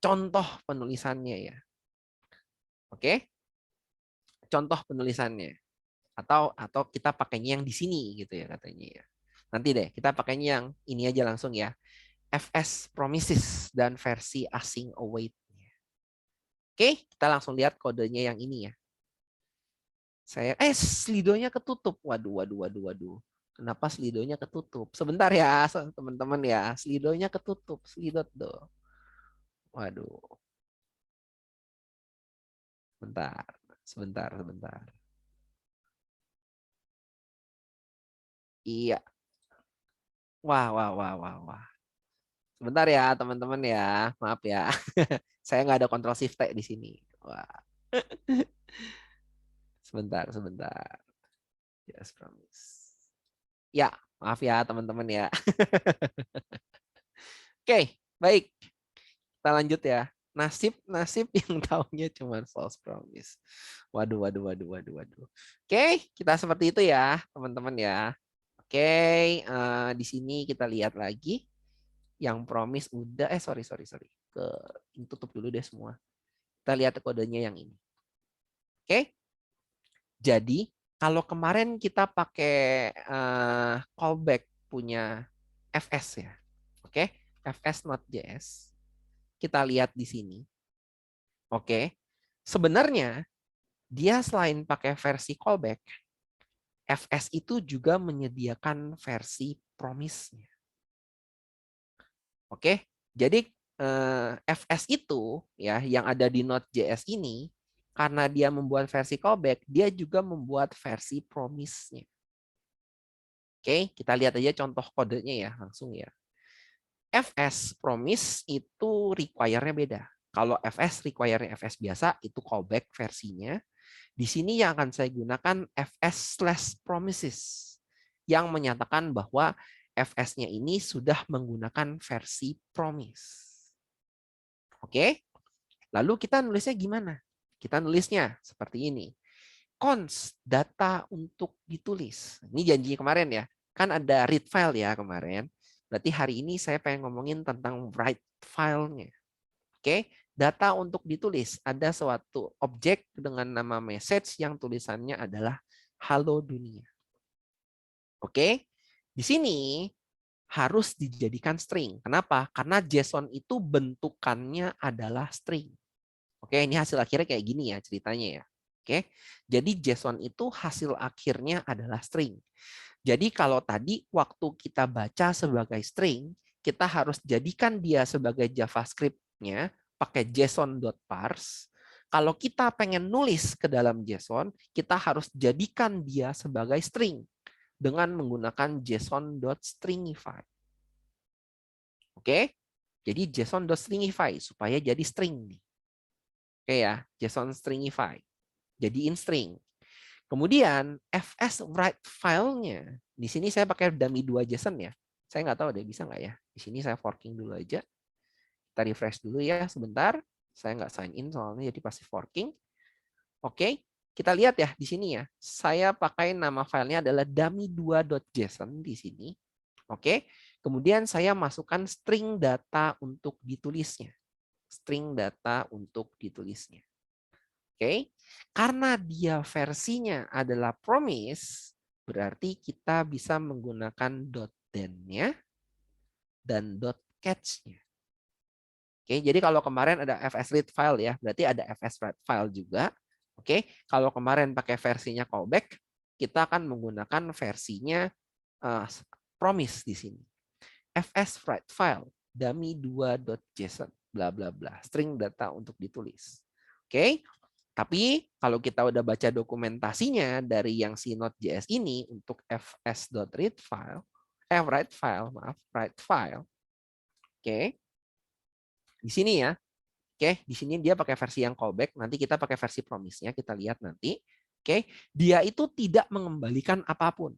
Contoh penulisannya ya. Oke? Contoh penulisannya. Atau kita pakainya yang di sini gitu ya katanya ya. Nanti deh, kita pakainya yang ini aja langsung ya. FS Promises dan versi async await. Oke, kita langsung lihat kodenya yang ini ya. Slidonya ketutup. Waduh, waduh, waduh, waduh. Kenapa slidonya ketutup? Sebentar ya, teman-teman ya. Slidonya ketutup, slidot do. Waduh. Sebentar, sebentar. Iya. Wah, wah, wah, wah, wah. Sebentar ya, teman-teman ya. Maaf ya. Saya nggak ada Ctrl Shift T di sini. Wah. Sebentar. Yes, promise. Ya, maaf ya teman-teman ya. Oke, baik. Kita lanjut ya. Nasib yang taunya cuma false promise. Waduh. Oke, kita seperti itu ya, teman-teman ya. Oke, di sini kita lihat lagi yang promise udah sorry. Ke tutup dulu deh semua. Kita lihat kodenya yang ini. Oke. Jadi, kalau kemarin kita pakai callback punya FS ya. Oke, FS Node.js. Kita lihat di sini. Oke. Sebenarnya dia selain pakai versi callback, FS itu juga menyediakan versi promise-nya. Oke. Jadi FS itu ya yang ada di Node.js ini karena dia membuat versi callback, dia juga membuat versi promise-nya. Oke, kita lihat aja contoh kodenya ya, langsung ya. FS promise itu require-nya beda. Kalau FS require-nya FS biasa, itu callback versinya. Di sini yang akan saya gunakan FS/promises yang menyatakan bahwa FS-nya ini sudah menggunakan versi promise. Oke, lalu kita nulisnya gimana? Kita nulisnya seperti ini. Const data untuk ditulis. Ini janji kemarin ya. Kan ada read file ya kemarin. Berarti hari ini saya pengen ngomongin tentang write file-nya. Oke, data untuk ditulis. Ada suatu objek dengan nama message yang tulisannya adalah halo dunia. Oke, di sini harus dijadikan string. Kenapa? Karena JSON itu bentukannya adalah string. Oke, ini hasil akhirnya kayak gini ya ceritanya ya. Oke, jadi JSON itu hasil akhirnya adalah string. Jadi kalau tadi waktu kita baca sebagai string, kita harus jadikan dia sebagai JavaScript-nya pakai JSON.parse. Kalau kita pengen nulis ke dalam JSON, kita harus jadikan dia sebagai string dengan menggunakan JSON.stringify. Oke, jadi JSON.stringify supaya jadi string. Oke ya, JSON stringify. Jadiin string. Kemudian fs write file-nya. Di sini saya pakai dummy 2 JSON ya. Saya nggak tahu deh bisa nggak ya. Di sini saya forking dulu aja. Kita refresh dulu ya sebentar. Saya nggak sign in soalnya jadi pasti forking. Oke, kita lihat ya di sini ya. Saya pakai nama filenya adalah dummy2.json di sini. Oke, kemudian saya masukkan string data untuk ditulisnya. String data untuk ditulisnya. Oke, karena dia versinya adalah promise, berarti kita bisa menggunakan .then-nya dan .catch-nya. Oke, jadi kalau kemarin ada fs_read file ya, berarti ada fs_write file juga. Oke, kalau kemarin pakai versinya callback, kita akan menggunakan versinya promise di sini. fs_write file dummy2.json bla bla bla, string data untuk ditulis. Oke. Tapi kalau kita udah baca dokumentasinya dari yang si Node.js ini untuk fs.read file, write file, maaf, write file. Oke. Di sini ya. Oke, di sini dia pakai versi yang callback, nanti kita pakai versi promise-nya, kita lihat nanti. Oke, dia itu tidak mengembalikan apapun.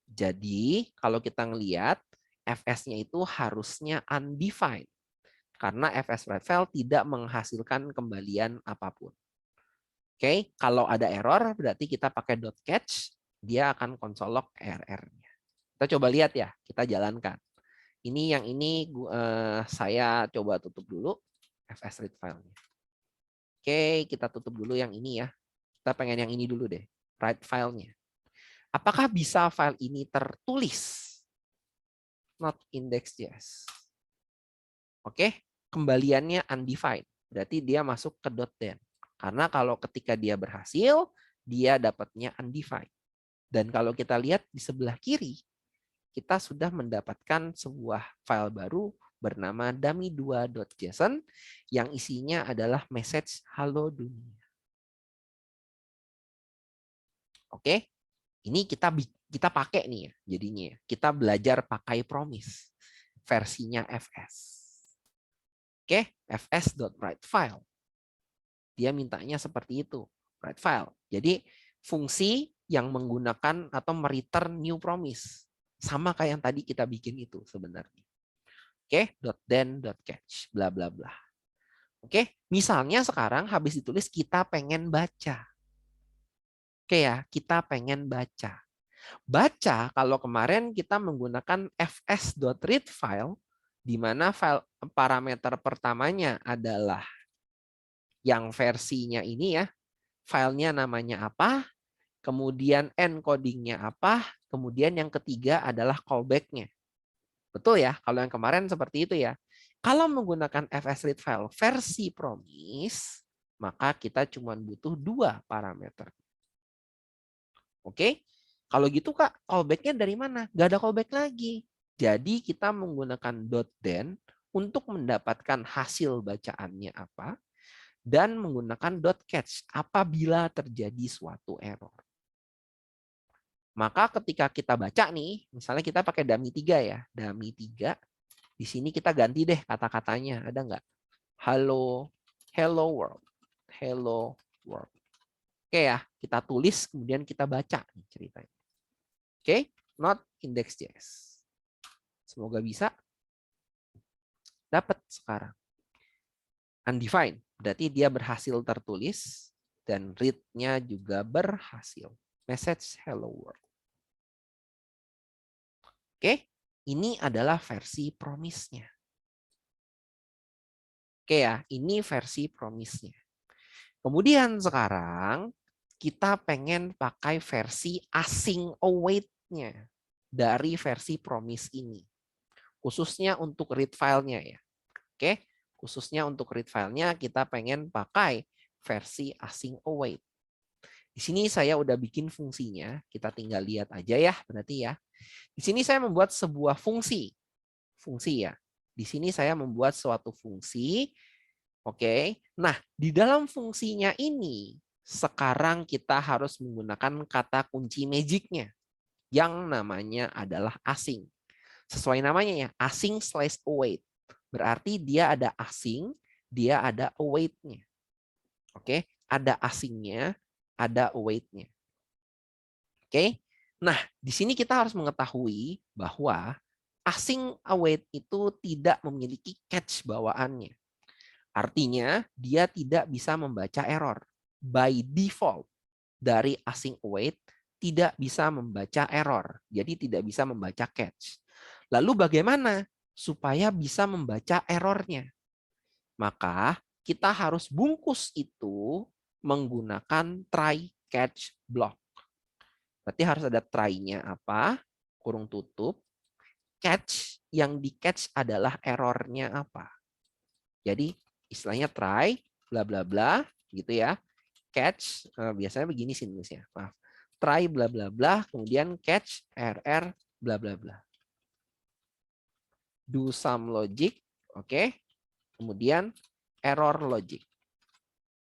Jadi, kalau kita ngelihat fs-nya itu harusnya undefined karena fs_write file tidak menghasilkan kembalian apapun. Oke, kalau ada error berarti kita pakai .catch, dia akan console log error-nya. Kita coba lihat ya, kita jalankan. Ini yang ini saya coba tutup dulu fs_read file-nya. Oke, kita tutup dulu yang ini ya. Kita pengen yang ini dulu deh, write file-nya. Apakah bisa file ini tertulis? Not index.js. Oke, kembaliannya undefined. Berarti dia masuk ke .then. Karena kalau ketika dia berhasil, dia dapatnya undefined. Dan kalau kita lihat di sebelah kiri, kita sudah mendapatkan sebuah file baru bernama dummy2.json yang isinya adalah message halo dunia. Oke, ini kita pakai nih ya jadinya. Kita belajar pakai promise versinya fs. Oke, fs.writefile. Dia mintanya seperti itu, write file. Jadi fungsi yang menggunakan atau mereturn new promise sama kayak yang tadi kita bikin itu sebenarnya. Oke, .then .catch bla bla bla. Oke, misalnya sekarang habis ditulis kita pengen baca. Oke ya, kita pengen baca. Baca kalau kemarin kita menggunakan fs.readFile di mana file parameter pertamanya adalah yang versinya ini ya, filenya namanya apa, kemudian encodingnya apa, kemudian yang ketiga adalah callback-nya. Betul ya, kalau yang kemarin seperti itu ya. Kalau menggunakan fs_readFile versi promise, maka kita cuma butuh 2 parameter. Oke, kalau gitu Kak, callback-nya dari mana? Nggak ada callback lagi. Jadi kita menggunakan .then untuk mendapatkan hasil bacaannya apa, dan menggunakan .catch apabila terjadi suatu error. Maka ketika kita baca nih, misalnya kita pakai dummy 3 ya. Dummy 3, di sini kita ganti deh kata-katanya. Ada nggak? Hello, hello world. Hello world. Oke ya, kita tulis kemudian kita baca nih ceritanya. Oke, not index.js. Semoga bisa. Dapat sekarang. Undefined, berarti dia berhasil tertulis dan read-nya juga berhasil. Message hello world. Oke, ini adalah versi promise-nya. Oke ya, ini versi promise-nya. Kemudian sekarang kita pengen pakai versi async await-nya dari versi promise ini. Khususnya untuk read file-nya ya. Oke, khususnya untuk read file-nya kita pengen pakai versi async await. Di sini saya udah bikin fungsinya, kita tinggal lihat aja ya, berarti ya. Di sini saya membuat sebuah fungsi ya. Di sini saya membuat suatu fungsi. Oke. Nah, di dalam fungsinya ini sekarang kita harus menggunakan kata kunci magicnya yang namanya adalah async. Sesuai namanya ya, async/await. Berarti dia ada async, dia ada await-nya. Oke, ada async-nya, ada await-nya. Oke. Nah, di sini kita harus mengetahui bahwa async await itu tidak memiliki catch bawaannya. Artinya, dia tidak bisa membaca error. By default, dari async await tidak bisa membaca error. Jadi tidak bisa membaca catch. Lalu bagaimana supaya bisa membaca errornya? Maka kita harus bungkus itu menggunakan try catch block. Berarti harus ada try-nya apa? Kurung tutup. Catch, yang di catch adalah errornya apa. Jadi istilahnya try, bla bla bla, gitu ya. Catch, biasanya begini sih nulisnya. Maaf. Try bla bla bla, kemudian catch rr bla bla bla. Do some logic, oke. Kemudian error logic.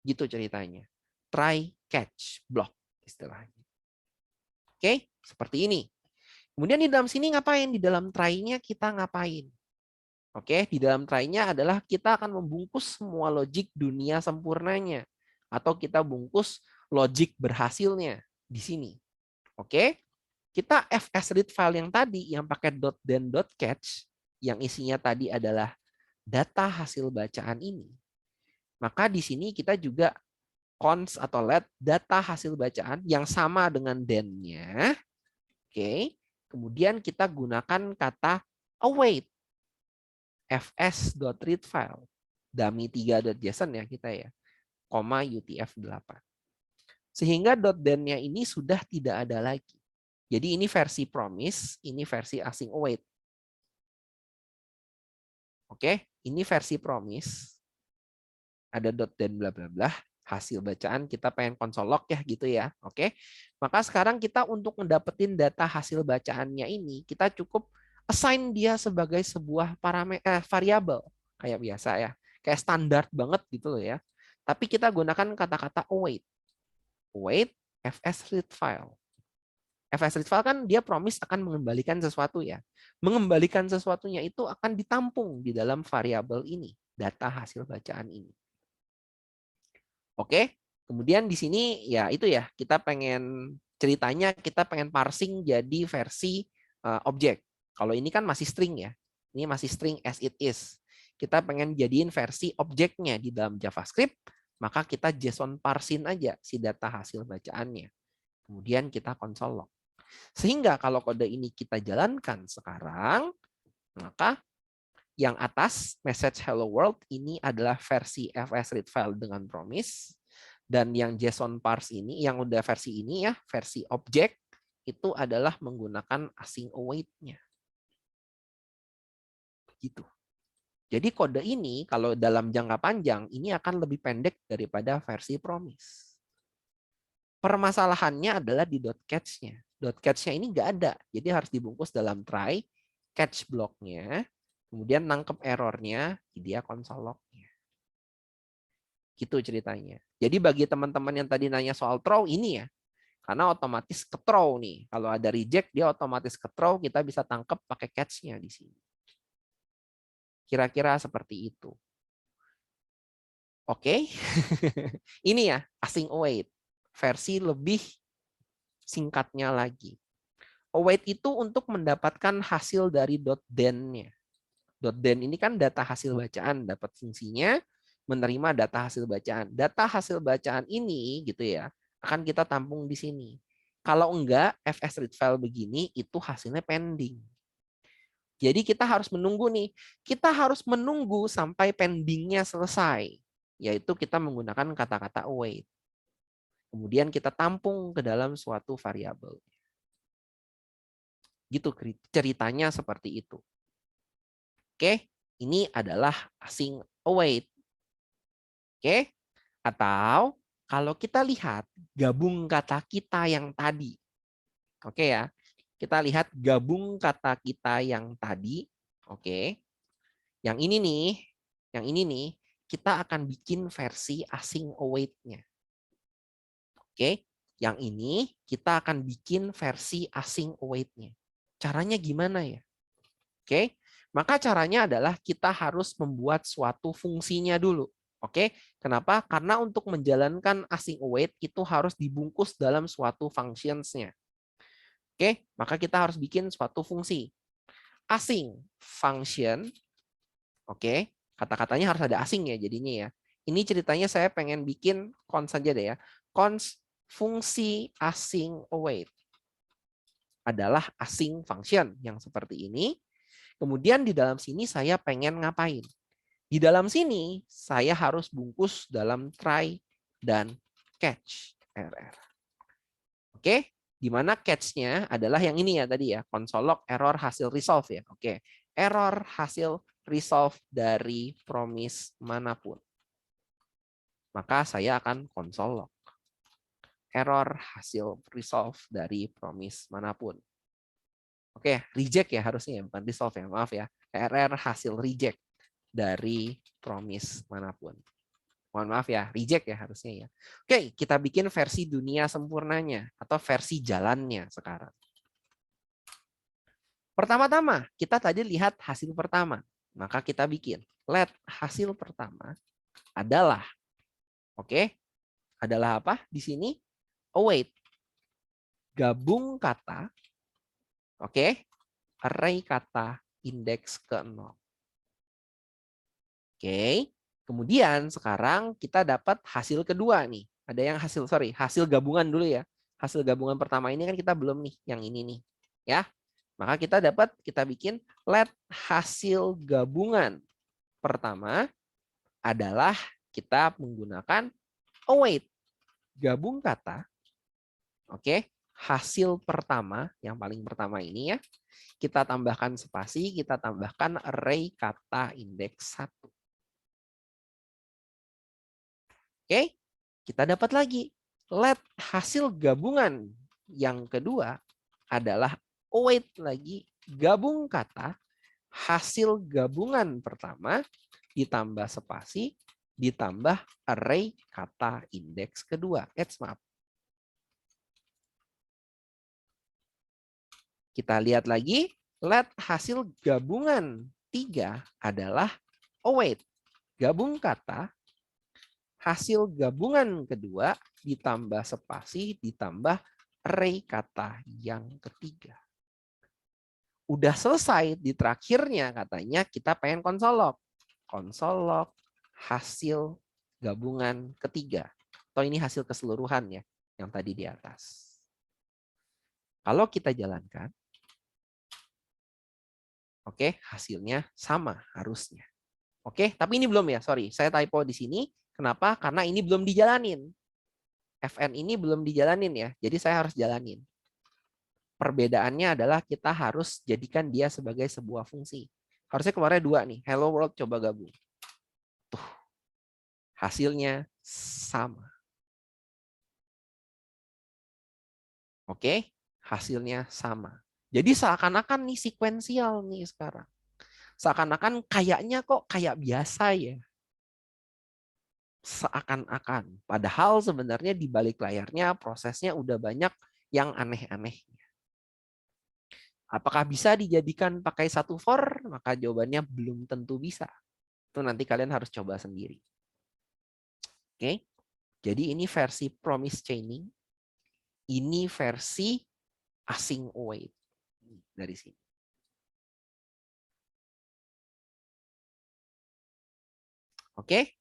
Gitu ceritanya. Try catch block istilahnya. Oke, seperti ini. Kemudian di dalam sini ngapain? Di dalam try-nya kita ngapain? Oke, di dalam try-nya adalah kita akan membungkus semua logik dunia sempurnanya. Atau kita bungkus logik berhasilnya di sini. Oke, kita fs read file yang tadi yang pakai .den .catch yang isinya tadi adalah data hasil bacaan ini. Maka di sini kita juga const atau let data hasil bacaan yang sama dengan den-nya. Oke, kemudian kita gunakan kata await fs.readFile dummy 3.json ya kita ya, koma utf8. Sehingga .den-nya ini sudah tidak ada lagi. Jadi ini versi promise, ini versi async await. Oke, ini versi promise. Ada .den bla bla bla, hasil bacaan kita pengen console log ya gitu ya. Oke. Maka sekarang kita untuk mendapatkan data hasil bacaannya ini, kita cukup assign dia sebagai sebuah variabel kayak biasa ya. Kayak standar banget gitu loh ya. Tapi kita gunakan kata-kata await. Await fs read file. Fs read file kan dia promise akan mengembalikan sesuatu ya. Mengembalikan sesuatunya itu akan ditampung di dalam variabel ini, data hasil bacaan ini. Oke, kemudian di sini ya itu ya, kita pengen ceritanya kita pengen parsing jadi versi objek. Kalau ini kan masih string ya. Ini masih string as it is. Kita pengen jadiin versi objeknya di dalam JavaScript, maka kita JSON parsin aja si data hasil bacaannya. Kemudian kita console log. Sehingga kalau kode ini kita jalankan sekarang, maka yang atas message hello world ini adalah versi fs read file dengan promise, dan yang JSON parse ini yang udah versi ini ya, versi objek itu adalah menggunakan async await-nya. Gitu. Jadi kode ini kalau dalam jangka panjang ini akan lebih pendek daripada versi promise. Permasalahannya adalah di .catch-nya. .catch-nya ini nggak ada, jadi harus dibungkus dalam try catch block-nya. Kemudian nangkep errornya, dia console log-nya. Gitu ceritanya. Jadi bagi teman-teman yang tadi nanya soal throw ini ya, Karena otomatis ke-throw nih. Kalau ada reject, dia otomatis ke-throw, kita bisa tangkap pakai catch-nya di sini. Kira-kira seperti itu. Oke. Ini ya, async await. Versi lebih singkatnya lagi. Await itu untuk mendapatkan hasil dari .den-nya. .den ini kan data hasil bacaan, dapat fungsinya menerima data hasil bacaan. Data hasil bacaan ini gitu ya, akan kita tampung di sini. Kalau enggak, fs read file begini itu hasilnya pending. Jadi kita harus menunggu nih. Kita harus menunggu sampai pendingnya selesai, yaitu kita menggunakan kata-kata await. Kemudian kita tampung ke dalam suatu variabel. Gitu ceritanya seperti itu. Oke, ini adalah async await. Oke, atau kalau kita lihat gabung kata kita yang tadi. Oke ya, kita lihat gabung kata kita yang tadi. Oke, yang ini nih, kita akan bikin versi async await-nya. Oke, yang ini kita akan bikin versi async await-nya. Caranya gimana ya? Oke, maka caranya adalah kita harus membuat suatu fungsinya dulu. Oke, kenapa? Karena untuk menjalankan async await itu harus dibungkus dalam suatu functions-nya. Oke, maka kita harus bikin suatu fungsi. Async function, oke, kata-katanya harus ada async ya jadinya ya. Ini ceritanya saya pengen bikin cons saja deh ya. Cons fungsi async await adalah async function yang seperti ini. Kemudian di dalam sini saya pengen ngapain? Di dalam sini saya harus bungkus dalam try dan catch RR. Oke, di mana catch-nya adalah yang ini ya tadi ya, console log error hasil resolve ya. Oke, error hasil resolve dari promise manapun. Maka saya akan console log error hasil resolve dari promise manapun. Oke, reject ya harusnya ya, bukan resolve ya, maaf ya. Error hasil reject dari promise manapun. Mohon maaf ya, reject ya harusnya ya. Oke, kita bikin versi dunia sempurnanya atau versi jalannya sekarang. Pertama-tama, kita tadi lihat hasil pertama. Maka kita bikin let hasil pertama adalah, oke, adalah apa di sini? Await. Gabung kata, oke, array kata indeks ke-0. Oke, kemudian sekarang kita dapat hasil kedua nih. Ada yang hasil gabungan dulu ya. Hasil gabungan pertama ini kan kita belum nih, yang ini nih. Ya, maka kita bikin let hasil gabungan pertama adalah kita menggunakan await. Gabung kata, oke, hasil pertama, yang paling pertama ini ya, kita tambahkan spasi, kita tambahkan array kata indeks 1. Oke, kita dapat lagi. Let hasil gabungan yang kedua adalah await lagi gabung kata hasil gabungan pertama ditambah spasi ditambah array kata indeks kedua. Maaf. Kita lihat lagi. Let hasil gabungan 3 adalah await gabung kata hasil gabungan kedua ditambah spasi ditambah array kata yang ketiga. Udah selesai di terakhirnya katanya kita pengen console log. Console log hasil gabungan ketiga. Atau ini hasil keseluruhan ya yang tadi di atas. Kalau kita jalankan, oke, hasilnya sama harusnya. Oke, tapi ini belum ya, sorry. Saya typo di sini. Kenapa? Karena ini belum dijalanin. FN ini belum dijalanin ya, jadi saya harus jalanin. Perbedaannya adalah kita harus jadikan dia sebagai sebuah fungsi. Harusnya keluarnya 2 nih. Hello world coba gabung. Tuh. Hasilnya sama. Oke, hasilnya sama. Jadi seakan-akan nih sekuensial nih sekarang. Seakan-akan kayaknya kok kayak biasa ya. seakan-akan. Padahal sebenarnya di balik layarnya prosesnya udah banyak yang aneh-aneh. Apakah bisa dijadikan pakai satu for? Maka jawabannya belum tentu bisa. Itu nanti kalian harus coba sendiri. Oke. Jadi ini versi promise chaining. Ini versi async await dari sini. Oke.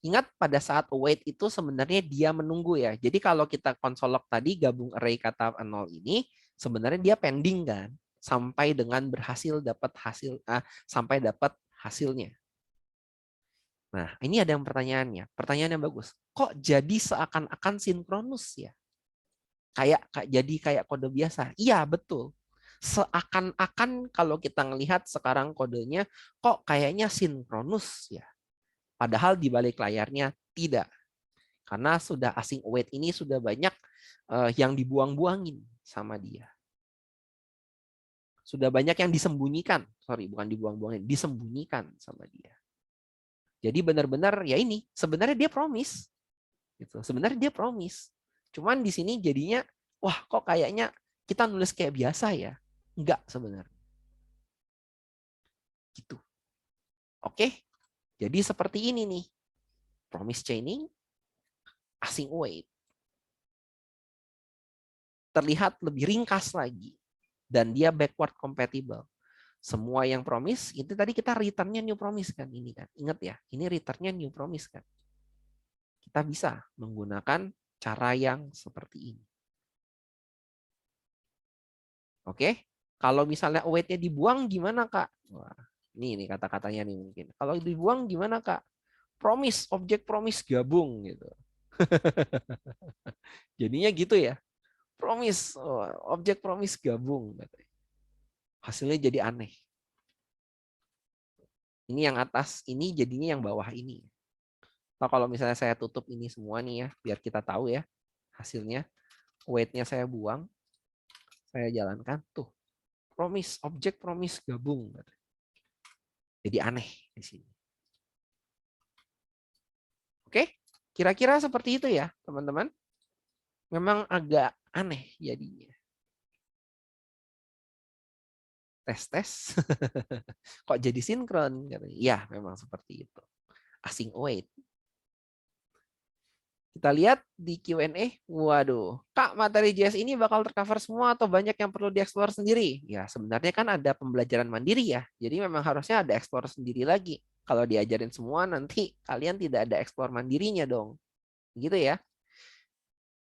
Ingat pada saat await itu sebenarnya dia menunggu ya. Jadi kalau kita konsolog tadi gabung array kata 0 ini sebenarnya dia pending kan sampai dengan berhasil dapat hasil sampai dapat hasilnya. Nah, ini ada yang pertanyaannya. Pertanyaan yang bagus. Kok jadi seakan-akan sinkronus ya? Jadi kayak kode biasa. Iya, betul. Seakan-akan kalau kita ngelihat sekarang kodenya kok kayaknya sinkronus ya. Padahal di balik layarnya tidak. Karena sudah async await ini sudah banyak yang dibuang-buangin sama dia. Sudah banyak yang disembunyikan. Sorry, bukan dibuang-buangin, disembunyikan sama dia. Jadi benar-benar ya ini, sebenarnya dia promise. Gitu. Sebenarnya dia promise. Cuman di sini jadinya, wah kok kayaknya kita nulis kayak biasa ya. Enggak sebenarnya. Gitu. Oke, jadi seperti ini nih. Promise chaining, async await. Terlihat lebih ringkas lagi. Dan dia backward compatible. Semua yang promise, itu tadi kita return-nya new promise kan. Ini kan, ingat ya, ini return-nya new promise kan. Kita bisa menggunakan cara yang seperti ini. Oke, kalau misalnya await-nya dibuang gimana Kak? Wah, ini kata-katanya nih mungkin. Kalau dibuang gimana Kak? Promise, objek promise gabung gitu. Jadinya gitu ya. Promise, objek promise gabung. Hasilnya jadi aneh. Ini yang atas, ini jadinya yang bawah ini. Nah, kalau misalnya saya tutup ini semua nih ya, biar kita tahu ya hasilnya. Await-nya saya buang, saya jalankan. Tuh, promise, objek promise gabung. Jadi aneh di sini. Oke, kira-kira seperti itu ya, teman-teman. Memang agak aneh jadinya. Tes-tes. Kok jadi sinkron? Ya, memang seperti itu. Async await. Kita lihat di Q&A. Waduh, Kak, materi JS ini bakal tercover semua atau banyak yang perlu dieksplor sendiri? Ya, sebenarnya kan ada pembelajaran mandiri ya. Jadi memang harusnya ada eksplor sendiri lagi. Kalau diajarin semua, nanti kalian tidak ada eksplor mandirinya dong. Gitu ya.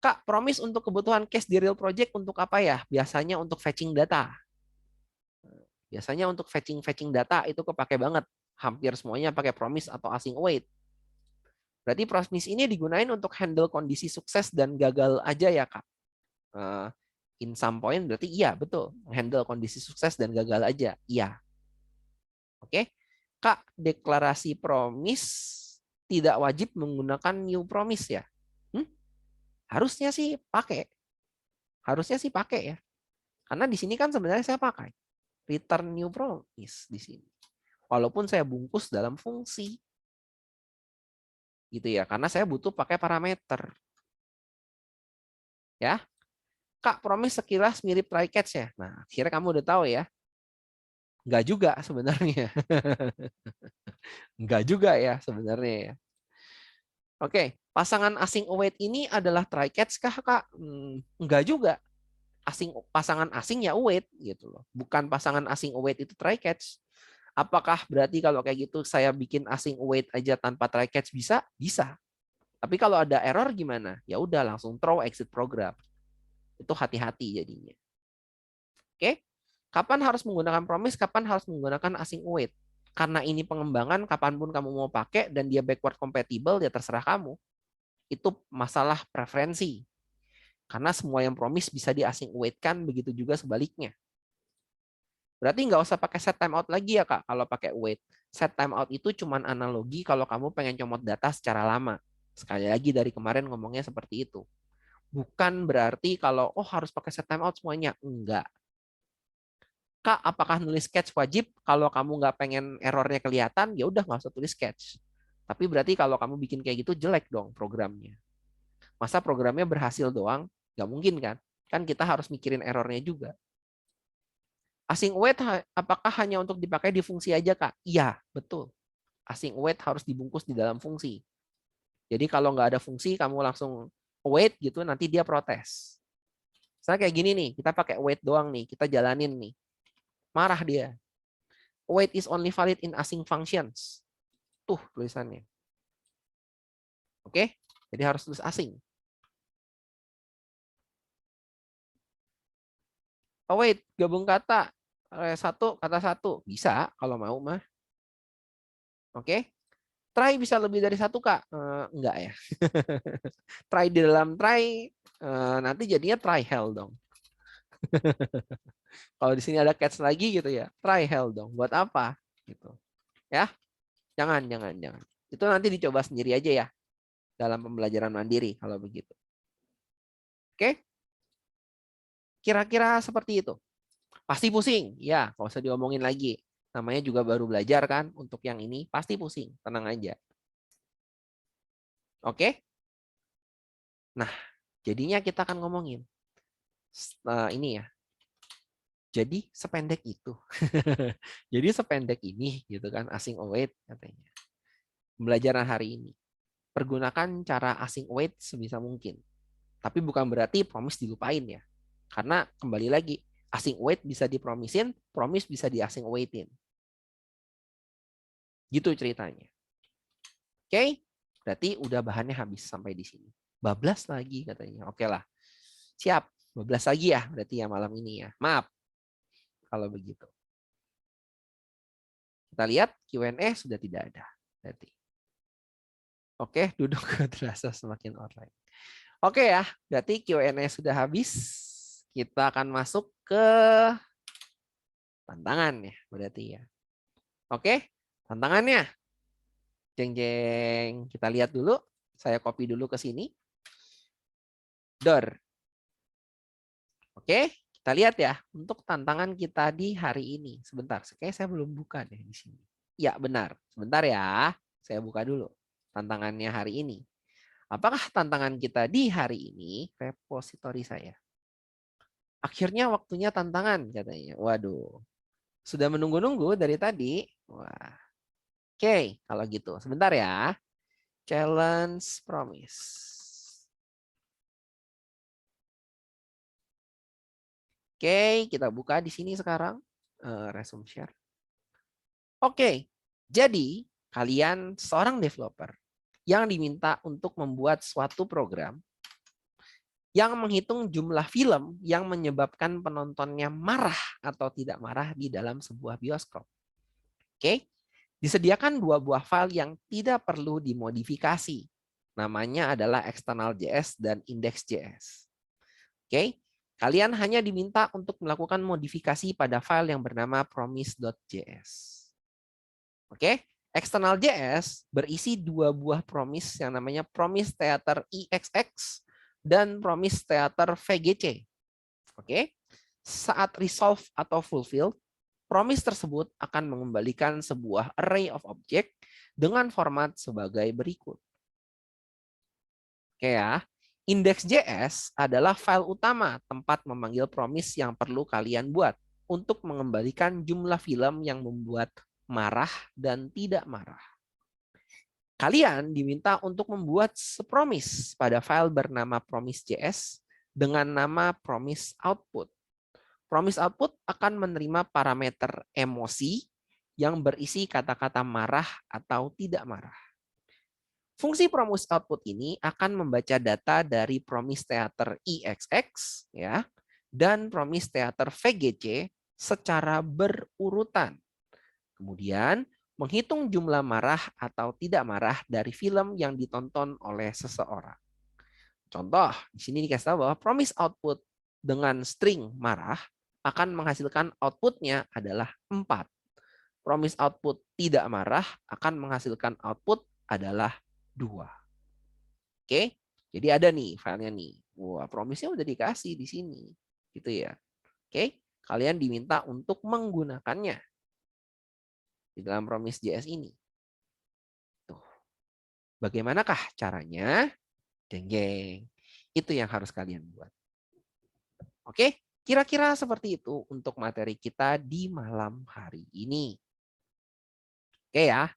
Kak, promise untuk kebutuhan case di real project untuk apa ya? Biasanya untuk fetching data. Biasanya untuk fetching data itu kepake banget. Hampir semuanya pakai promise atau async await. Berarti promise ini digunain untuk handle kondisi sukses dan gagal aja ya, Kak? In some point berarti iya, betul. Handle kondisi sukses dan gagal aja. Iya. Oke. Kak, deklarasi promise tidak wajib menggunakan new promise ya? Harusnya sih pakai. Harusnya sih pakai ya. Karena di sini kan sebenarnya saya pakai return new promise di sini. Walaupun saya bungkus dalam fungsi. Gitu ya, karena saya butuh pakai parameter. Ya. Kak, promise sekilas mirip try catch ya. Nah, akhirnya kamu udah tahu ya. Enggak juga sebenarnya. Enggak juga ya sebenarnya ya. Oke, pasangan async await ini adalah try catch kah, Kak? Enggak juga. Pasangan asing ya await gitu loh. Bukan pasangan asing await itu try catch. Apakah berarti kalau kayak gitu saya bikin async await aja tanpa try catch bisa? Bisa. Tapi kalau ada error gimana? Ya udah langsung throw exit program. Itu hati-hati jadinya. Oke. Kapan harus menggunakan promise, kapan harus menggunakan async await? Karena ini pengembangan kapanpun kamu mau pakai dan dia backward compatible ya terserah kamu. Itu masalah preferensi. Karena semua yang promise bisa di async await kan, begitu juga sebaliknya. Berarti nggak usah pakai set timeout lagi ya Kak kalau pakai await. Set timeout itu cuma analogi kalau kamu pengen comot data secara lama. Sekali lagi dari kemarin ngomongnya seperti itu. Bukan berarti kalau harus pakai set timeout semuanya. Enggak. Kak, apakah nulis sketch wajib? Kalau kamu nggak pengen errornya kelihatan, ya udah nggak usah tulis sketch. Tapi berarti kalau kamu bikin kayak gitu jelek dong programnya. Masa programnya berhasil doang? Nggak mungkin kan? Kan kita harus mikirin errornya juga. Async await apakah hanya untuk dipakai di fungsi aja, Kak? Iya, betul. Async await harus dibungkus di dalam fungsi. Jadi kalau nggak ada fungsi, kamu langsung await gitu, nanti dia protes. Misalnya kayak gini nih, kita pakai await doang nih, kita jalanin nih. Marah dia. Await is only valid in async functions. Tuh tulisannya. Oke? Jadi harus tulis async. Await, gabung kata. Satu, kata satu. Bisa kalau mau mah. Oke? Try bisa lebih dari satu, Kak? Enggak ya. Try di dalam try, nanti jadinya try hell dong. Kalau di sini ada catch lagi gitu ya, try hell dong. Buat apa? Gitu. Ya, jangan. Itu nanti dicoba sendiri aja ya dalam pembelajaran mandiri kalau begitu. Oke? Kira-kira seperti itu. Pasti pusing, ya, nggak usah diomongin lagi. Namanya juga baru belajar kan untuk yang ini, pasti pusing. Tenang aja. Oke? Nah, jadinya kita akan ngomongin ini ya. Jadi sependek itu. Jadi sependek ini gitu kan async await katanya. Pembelajaran hari ini. Pergunakan cara async await sebisa mungkin. Tapi bukan berarti promise dilupain ya. Karena kembali lagi, async await bisa dipromisin, promise bisa di async awaitin. Gitu ceritanya. Oke? Berarti udah bahannya habis sampai di sini. Bablas lagi katanya. Oke lah. Siap. Bablas lagi ya berarti ya malam ini ya. Maaf kalau begitu. Kita lihat Q&A sudah tidak ada. Berarti. Oke, duduk terasa semakin online. Oke ya, berarti Q&A sudah habis. Kita akan masuk ke tantangan ya, berarti ya. Oke, tantangannya. Jeng jeng, kita lihat dulu. Saya copy dulu ke sini. Dor. Oke, kita lihat ya untuk tantangan kita di hari ini. Sebentar, kayaknya saya belum buka deh di sini. Ya, benar. Sebentar ya. Saya buka dulu tantangannya hari ini. Apakah tantangan kita di hari ini repositori saya? Akhirnya waktunya tantangan katanya. Waduh. Sudah menunggu-nunggu dari tadi. Wah. Oke, kalau gitu. Sebentar ya. Challenge promise. Oke, kita buka di sini sekarang. Resume share. Oke, jadi kalian seorang developer yang diminta untuk membuat suatu program yang menghitung jumlah film yang menyebabkan penontonnya marah atau tidak marah di dalam sebuah bioskop. Oke, disediakan dua buah file yang tidak perlu dimodifikasi. Namanya adalah external.js dan index.js. Oke, kalian hanya diminta untuk melakukan modifikasi pada file yang bernama promise.js. Oke, external.js berisi dua buah promise yang namanya promise theater EXX dan promise theater VGC. Oke, saat resolve atau fulfill, promise tersebut akan mengembalikan sebuah array of object dengan format sebagai berikut. Oke ya, index.js adalah file utama tempat memanggil promise yang perlu kalian buat untuk mengembalikan jumlah film yang membuat marah dan tidak marah. Kalian diminta untuk membuat promise pada file bernama promise.js dengan nama promise output. Promise output akan menerima parameter emosi yang berisi kata-kata marah atau tidak marah. Fungsi promise output ini akan membaca data dari promise theater EXX ya dan promise theater VGC secara berurutan. Kemudian menghitung jumlah marah atau tidak marah dari film yang ditonton oleh seseorang. Contoh, di sini dikasih tahu bahwa promise output dengan string marah akan menghasilkan outputnya adalah 4. Promise output tidak marah akan menghasilkan output adalah 2. Oke, jadi ada nih filenya nih. Wah, promise-nya udah dikasih di sini. Gitu ya. Oke, kalian diminta untuk menggunakannya di dalam promise.js ini. Tuh. Bagaimanakah caranya? Jeng-jeng. Itu yang harus kalian buat. Oke, kira-kira seperti itu untuk materi kita di malam hari ini. Oke ya.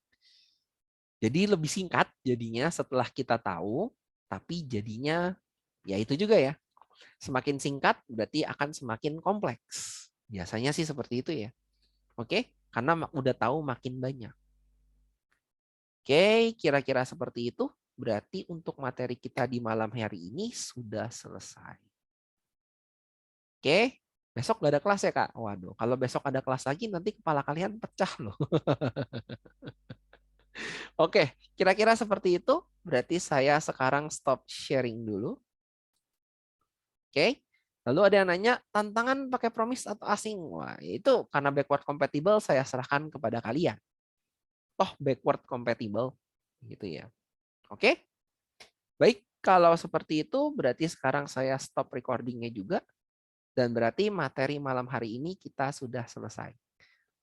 Jadi lebih singkat jadinya setelah kita tahu, tapi jadinya ya itu juga ya. Semakin singkat berarti akan semakin kompleks. Biasanya sih seperti itu ya. Oke, karena udah tahu makin banyak. Oke, kira-kira seperti itu. Berarti untuk materi kita di malam hari ini sudah selesai. Oke, besok gak ada kelas ya Kak? Waduh, kalau besok ada kelas lagi nanti kepala kalian pecah loh. Oke, kira-kira seperti itu. Berarti saya sekarang stop sharing dulu. Oke. Lalu ada yang nanya, tantangan pakai promise atau asing? Wah, itu karena backward compatible saya serahkan kepada kalian. Toh backward compatible gitu ya. Oke. Baik, kalau seperti itu berarti sekarang saya stop recordingnya juga. Dan berarti materi malam hari ini kita sudah selesai.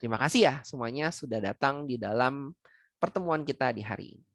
Terima kasih ya semuanya sudah datang di dalam pertemuan kita di hari ini.